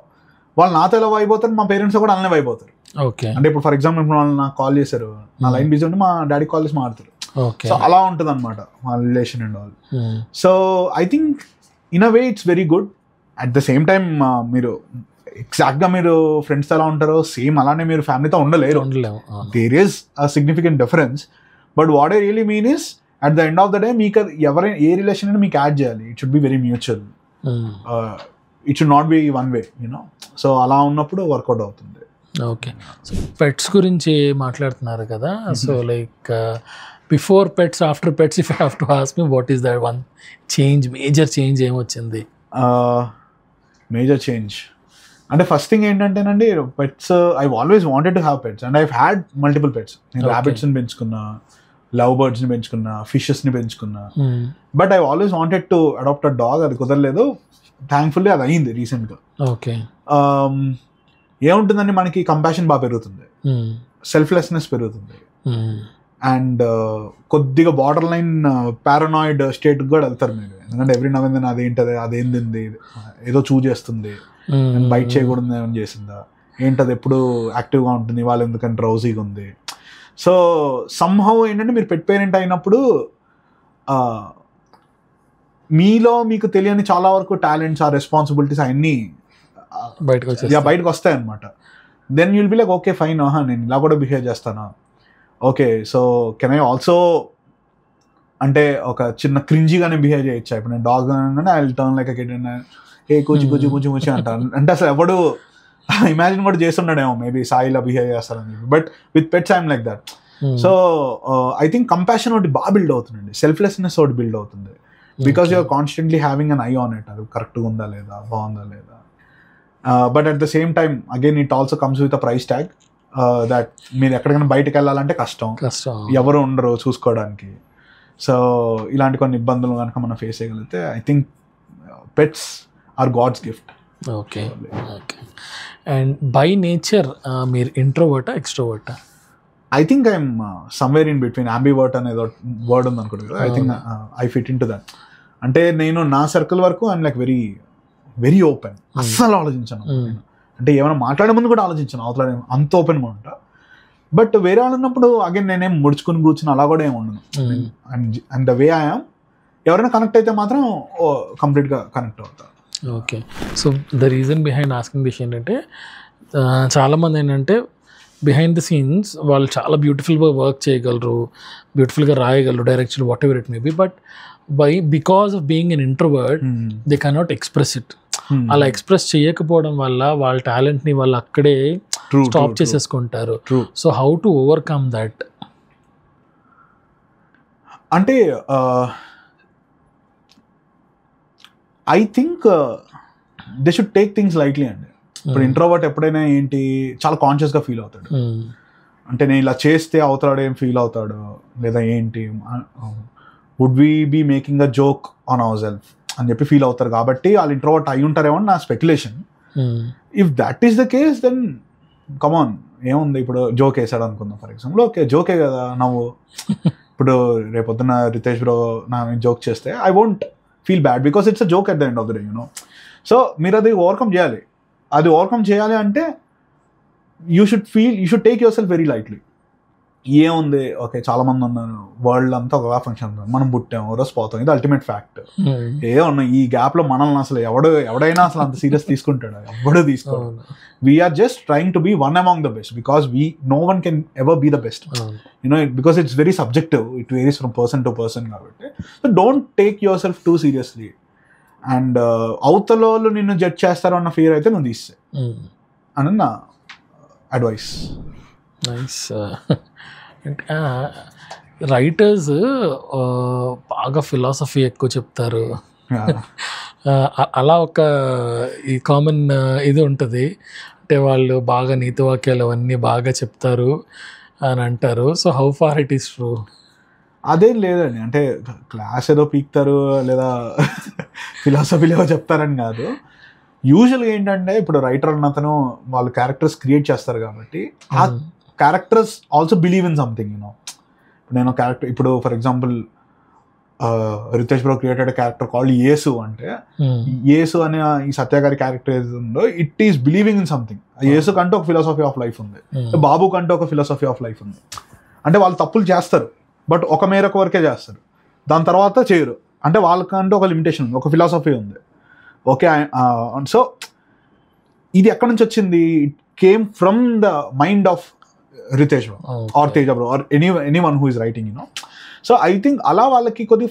వాళ్ళు నాతో ఎలా అయిపోతారు, మా పేరెంట్స్ కూడా అలానే అయిపోతారు. ఓకే. అంటే ఇప్పుడు ఫర్ ఎగ్జాంపుల్ ఇప్పుడు వాళ్ళు నాకు కాల్ చేశారు, నా లైన్ బిజీ ఉంటే మా డాడీ కాల్ చేసి మాట్లాడతారు, ఓకే. సో అలా ఉంటుంది అనమాట మా relation and all. So I think in a way it's very good. At the same time మీరు ఎగ్జాక్ట్గా మీరు ఫ్రెండ్స్తో ఎలా ఉంటారో సేమ్ అలానే మీరు ఫ్యామిలీతో ఉండలేరు. There is a significant difference. But what I really mean is at the end of the day మీకు ఎవరైనా ఏ రిలేషన్ అయినా మీకు యాడ్ చేయాలి. It should be very mutual. It should not be one way you know. So అలా ఉన్నప్పుడు work out అవుతుంది. Okay. So pets గురించి మాట్లాడుతున్నారు కదా. So like before pets, after pets, if you have to ask me what is that one change, major change ఏమొచ్చింది? Major change అంటే first thing ఏంటంటేనండి, pets I always wanted to have pets and I had multiple pets. నేను ర్యాబిట్స్ని పెంచుకున్నా, love బర్డ్స్ని పెంచుకున్నా, ఫిషెస్ని పెంచుకున్నా. But I always wanted to adopt a dog. అది కుదరలేదు. థ్యాంక్ఫుల్లీ అది అయింది రీసెంట్గా. ఓకే. ఏముంటుందండి, మనకి కంపాషన్ బాగా పెరుగుతుంది, సెల్ఫ్లెస్నెస్ పెరుగుతుంది, అండ్ కొద్దిగా బార్డర్ లైన్ పారానాయిడ్ స్టేట్ కూడా వెళ్తారు మీరు. ఎందుకంటే ఎవ్రీ నవ్ అండ్ దెన్ అదేంటది, అదేంది, ఏదో చూజ్ చేస్తుంది, బైట్ చేయకూడదు ఏమైనా చేసిందా, ఏంటది ఎప్పుడు యాక్టివ్గా ఉంటుంది, వాళ్ళు ఎందుకంటే డ్రౌజీగా ఉంది. సో సమ్హౌ ఏంటంటే మీరు పెట్ పేరెంట్ అయినప్పుడు మీలో మీకు తెలియని చాలా వరకు టాలెంట్స్, ఆ రెస్పాన్సిబిలిటీస్ అవన్నీ బయటకు వస్తాయి అనమాట. Then you'll be like okay fine, నేను ఇలా కూడా బిహేవ్ చేస్తానా, okay so can I also అంటే ఒక చిన్న క్రింజీగానే బిహేవ్ చేయొచ్చా. ఇప్పుడు నేను డాగ్ అనగానే I will turn like a kid and ఏ కూచి కూచి కూచి కూచి అంటాను. అంటే అసలు ఎవడు ఇమాజిన్ కూడా చేస్తున్నాడేమో మేబీ సాయిలా బిహేవ్ చేస్తారని. But with pets I'm like that. So I think compassion ఒకటి బాగా బిల్డ్ అవుతుందండి, సెల్ఫ్లెస్నెస్ ఒకటి బిల్డ్ అవుతుంది. Because you're constantly having an eye on it, అది కరెక్ట్గా ఉందా లేదా, బాగుందా లేదా. But at the same time again it also comes with a price tag that మీరు ఎక్కడికైనా బయటకు వెళ్ళాలంటే కష్టం, ఎవరు ఉండరు చూసుకోవడానికి. సో ఇలాంటి కొన్ని ఇబ్బందులు కనుక మనం ఫేస్ చేయగలిగితే I think pets are god's gift. Okay. Okay. And by nature మీరు ఇంట్రోవర్టా ఎక్స్ట్రోవర్టా? I think I'm somewhere in between. Ambivert అనేది వర్డ్ ఉంది అనుకోండి కదా, I think I fit in to that. అంటే నేను నా సర్కిల్ వరకు I'm like very very open. అస్సలు ఆలోచించాను, అంటే ఏమైనా మాట్లాడే ముందు కూడా ఆలోచించాను, అవతల అంత ఓపెన్గా ఉంటా. బట్ వేరే వాళ్ళు ఉన్నప్పుడు అగైన్ నేనేం ముడుచుకుని కూర్చుని అలా కూడా ఏమి ఉండను. అండ్ ద వే ఐఎమ్, ఎవరైనా కనెక్ట్ అయితే మాత్రం కంప్లీట్గా కనెక్ట్ అవుతా. Okay. So the reason behind asking this ఏంటంటే చాలామంది ఏంటంటే బిహైండ్ ద సీన్స్ వాళ్ళు చాలా బ్యూటిఫుల్గా వర్క్ చేయగలరు, బ్యూటిఫుల్గా రాయగలరు, direction whatever it may be. But because of being an introvert they cannot express it. అలా ఎక్స్ప్రెస్ చేయకపోవడం వల్ల వాళ్ళ టాలెంట్ని వాళ్ళు అక్కడే స్టాప్ చేసేసుకుంటారు. So how to overcome that? అంటే I think they should take things lightly అండి. ఇప్పుడు ఇంట్రోవర్ట్ ఎప్పుడైనా ఏంటి చాలా కాన్షియస్గా ఫీల్ అవుతాడు. అంటే నేను ఇలా చేస్తే అవుతాడు, ఏం ఫీల్ అవుతాడు, లేదా ఏంటి, would we be making a joke on ourself అని చెప్పి ఫీల్ అవుతారు. కాబట్టి వాళ్ళు ఇంట్రోవర్ట్ అయి ఉంటారేమో అని నా speculation. If that is the case then come on, ఏముంది, ఇప్పుడు జోక్ వేసాడు అనుకుందాం ఫర్ ఎగ్జాంపుల్, ఓకే జోకే కదా నవ్వు. ఇప్పుడు రేపొద్దున రితేష్ బ్రో నా జోక్ చేస్తే I won't feel bad because it's a joke at the end of the day, you know. So మీరు అది ఓవర్కమ్ చేయాలి. అది ఓవర్కమ్ చేయాలి అంటే you should take your self very lightly. ఏముంది, ఓకే చాలా మంది ఉన్నారు, వరల్డ్ అంతా ఒక ఫంక్షన్, మనం పుట్టాం రోజు పోతాం, ఇది అల్టిమేట్ ఫ్యాక్ట్. ఏమన్నా ఈ గ్యాప్లో మనల్ని అసలు ఎవడైనా అసలు అంత సీరియస్ తీసుకుంటాడు? ఎవడో తీసుకోడు. We're just trying to be one among the best because no one can ever be the best, you know, because it's very subjective, it varies from person to person. కాబట్టి so don't take yourself too seriously. And అవతల వాళ్ళు నిన్ను judge చేస్తారు అన్న fear అయితే నువ్వు తీస్తే అని నా అడ్వైస్. నైస్. రైటర్స్ బాగా ఫిలాసఫీ ఎక్కువ చెప్తారు. అలా ఒక ఈ కామన్ ఇది ఉంటుంది, అంటే వాళ్ళు బాగా నీతి వాక్యాలు అవన్నీ బాగా చెప్తారు అని అంటారు. So how far it is true? అదేం లేదండి, అంటే క్లాస్ ఏదో పీక్తారు లేదా ఫిలాసఫీలో చెప్తారని కాదు. యూజువల్గా ఏంటంటే ఇప్పుడు రైటర్ అన్న అతను వాళ్ళు క్యారెక్టర్స్ క్రియేట్ చేస్తారు కాబట్టి ఆ characters also believe in something, you know. నేను క్యారెక్టర్ ఇప్పుడు for example Ritesh bro created character called Yesu అంటే, యేసు అనే ఈ సత్యగారి క్యారెక్టర్ ఏది ఉందో it is believing in something. Yesu కంటే ఒక ఫిలాసఫీ ఆఫ్ లైఫ్ ఉంది, బాబు కంటే ఒక ఫిలాసఫీ ఆఫ్ లైఫ్ ఉంది. అంటే వాళ్ళు తప్పులు చేస్తారు, బట్ ఒక మేరకు వరకే చేస్తారు, దాని తర్వాత చేయరు. అంటే వాళ్ళకంటే ఒక లిమిటేషన్ ఉంది, ఒక ఫిలాసఫీ ఉంది. ఓకే, సో ఇది ఎక్కడి నుంచి వచ్చింది? It came from the mind of Ritesh or Teja bro or anyone who is writing, you know. So I think అలా వాళ్ళకి కొద్ది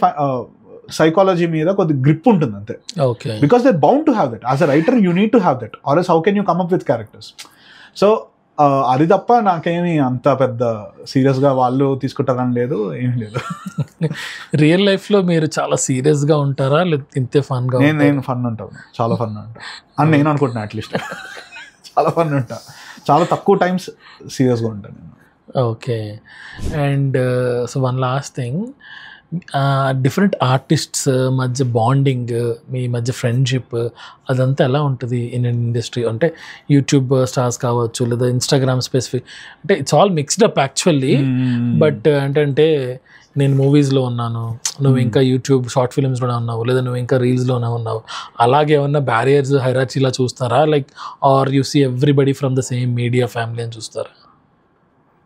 సైకాలజీ మీద కొద్ది గ్రిప్ ఉంటుంది అంతే. Because they bound to have that as a writer, you need to have that, or else how can you come up with characters. So అది తప్ప నాకేమి అంత పెద్ద సీరియస్గా వాళ్ళు తీసుకుంటారని లేదు, ఏం లేదు. రియల్ లైఫ్లో మీరు చాలా సీరియస్గా ఉంటారా లేదా ఇంతే ఫన్గా? నేను ఫన్ ఉంటాను, చాలా ఫన్ ఉంటాను అని నేను అనుకుంటున్నాను. అట్లీస్ట్ చాలా ఫన్ ఉంటా, చాలా తక్కువ టైమ్స్ సీరియస్గా ఉంటాను నేను. Okay. And so one last thing, different artists మధ్య బాండింగ్, మీ మధ్య ఫ్రెండ్షిప్ అదంతా ఎలా ఉంటుంది ఇండియన్ ఇండస్ట్రీ? అంటే యూట్యూబ్ స్టార్స్ కావచ్చు లేదా ఇన్స్టాగ్రామ్ స్పెసిఫిక్, అంటే it's all mixed up actually. But అంటే నేను మూవీస్లో ఉన్నాను, నువ్వు ఇంకా యూట్యూబ్ షార్ట్ ఫిల్మ్స్లోనే ఉన్నావు, లేదా నువ్వు ఇంకా రీల్స్లోనే ఉన్నావు, అలాగే ఏమన్నా బ్యారియర్స్ హైరార్చీలా చూస్తారా, like or you see everybody from the same media family అని చూస్తారా?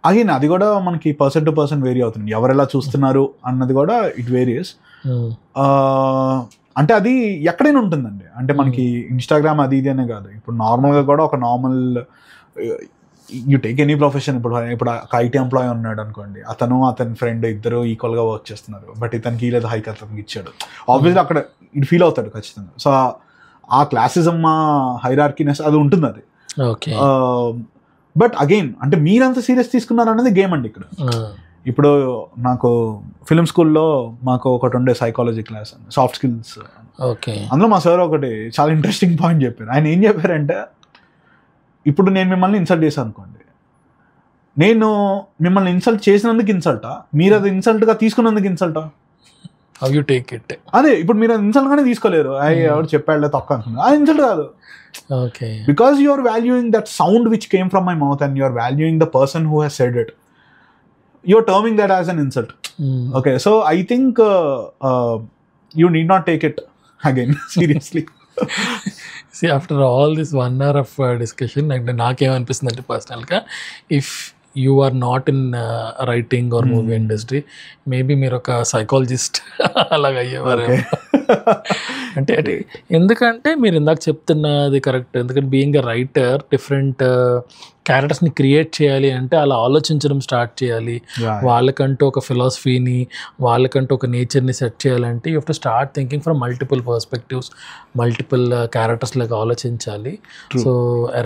అగైన్ అది కూడా మనకి పర్సన్ టు పర్సన్ వేరీ అవుతుంది, ఎవరెలా చూస్తున్నారు అన్నది కూడా ఇట్ వేరియస్. అంటే అది ఎక్కడైనా ఉంటుందండి. అంటే మనకి ఇన్స్టాగ్రామ్ అది ఇది అనే కాదు, ఇప్పుడు నార్మల్గా కూడా ఒక normal you take any profession. ఇప్పుడు ఒక ఐటీ ఎంప్లాయీ ఉన్నాడు అనుకోండి, అతని ఫ్రెండ్ ఇద్దరు ఈక్వల్గా వర్క్ చేస్తున్నారు, బట్ ఇతనికి లేదా హైక్ అతనికి ఇచ్చాడు, ఆబ్వియస్లీ అక్కడ ఇటు ఫీల్ అవుతాడు ఖచ్చితంగా. సో ఆ క్లాసిజం, ఆ హైరార్కీనెస్ అది ఉంటుంది అది. ఓకే. బట్ అగైన్ అంటే మీరంత సీరియస్ తీసుకున్నారు అన్నది గేమ్ అండి ఇక్కడ. ఇప్పుడు నాకు ఫిల్మ్ స్కూల్లో మాకు ఒకటి ఉండే సైకాలజీ క్లాస్ అని, సాఫ్ట్ స్కిల్స్. ఓకే. అందులో మా సార్ ఒకటి చాలా ఇంట్రెస్టింగ్ పాయింట్ చెప్పారు. ఆయన ఏం చెప్పారంటే, ఇప్పుడు నేను మిమ్మల్ని ఇన్సల్ట్ చేశాను అనుకోండి, నేను మిమ్మల్ని ఇన్సల్ట్ చేసినందుకు ఇన్సల్టా, మీరు అది ఇన్సల్ట్గా తీసుకున్నందుకు ఇన్సల్టా? How you take it. అదే, ఇప్పుడు మీరు అది ఇన్సల్ట్గానే తీసుకోలేరు, ఎవరు చెప్పాడులే తక్కువ అనుకున్నారు, అది ఇన్సల్ట్ కాదు. Okay. Because you are valuing that sound which came from my mouth and you are valuing the person who has said it. You are terming that as an insult. Okay, so I think you need not take it again seriously. See, after all this 1 hour of discussion, నాకేమనిపిస్తుంది అంటే పర్సనల్గా, if you are not in writing or movie industry, maybe మీరు ఒక psychologist అలాగ అయ్యేవారు. అంటే ఎందుకంటే మీరు ఇందాక చెప్తున్నది కరెక్ట్. ఎందుకంటే బీయింగ్ ఎ రైటర్, డిఫరెంట్ క్యారెక్టర్స్ని క్రియేట్ చేయాలి అంటే అలా ఆలోచించడం స్టార్ట్ చేయాలి. వాళ్ళకంటూ ఒక ఫిలాసఫీని, వాళ్ళకంటూ ఒక నేచర్ని సెట్ చేయాలంటే you have to start thinking from multiple perspectives, multiple characters లాగా ఆలోచించాలి. సో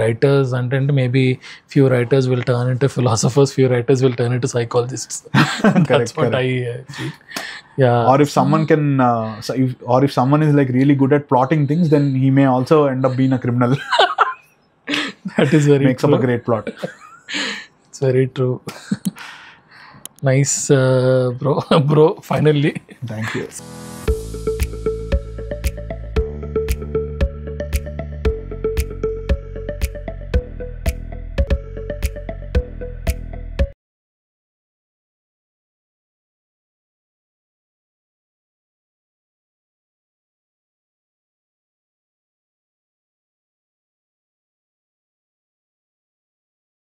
రైటర్స్ అంటే maybe few writers will turn into philosophers, few writers will turn into psychologists. That's what I feel. Yeah. Or if someone can, or if someone is like really good at plotting things, then he may also end up being a criminal. That is very makes true. up a great plot. It's very true. Nice, bro. Finally. Thank you.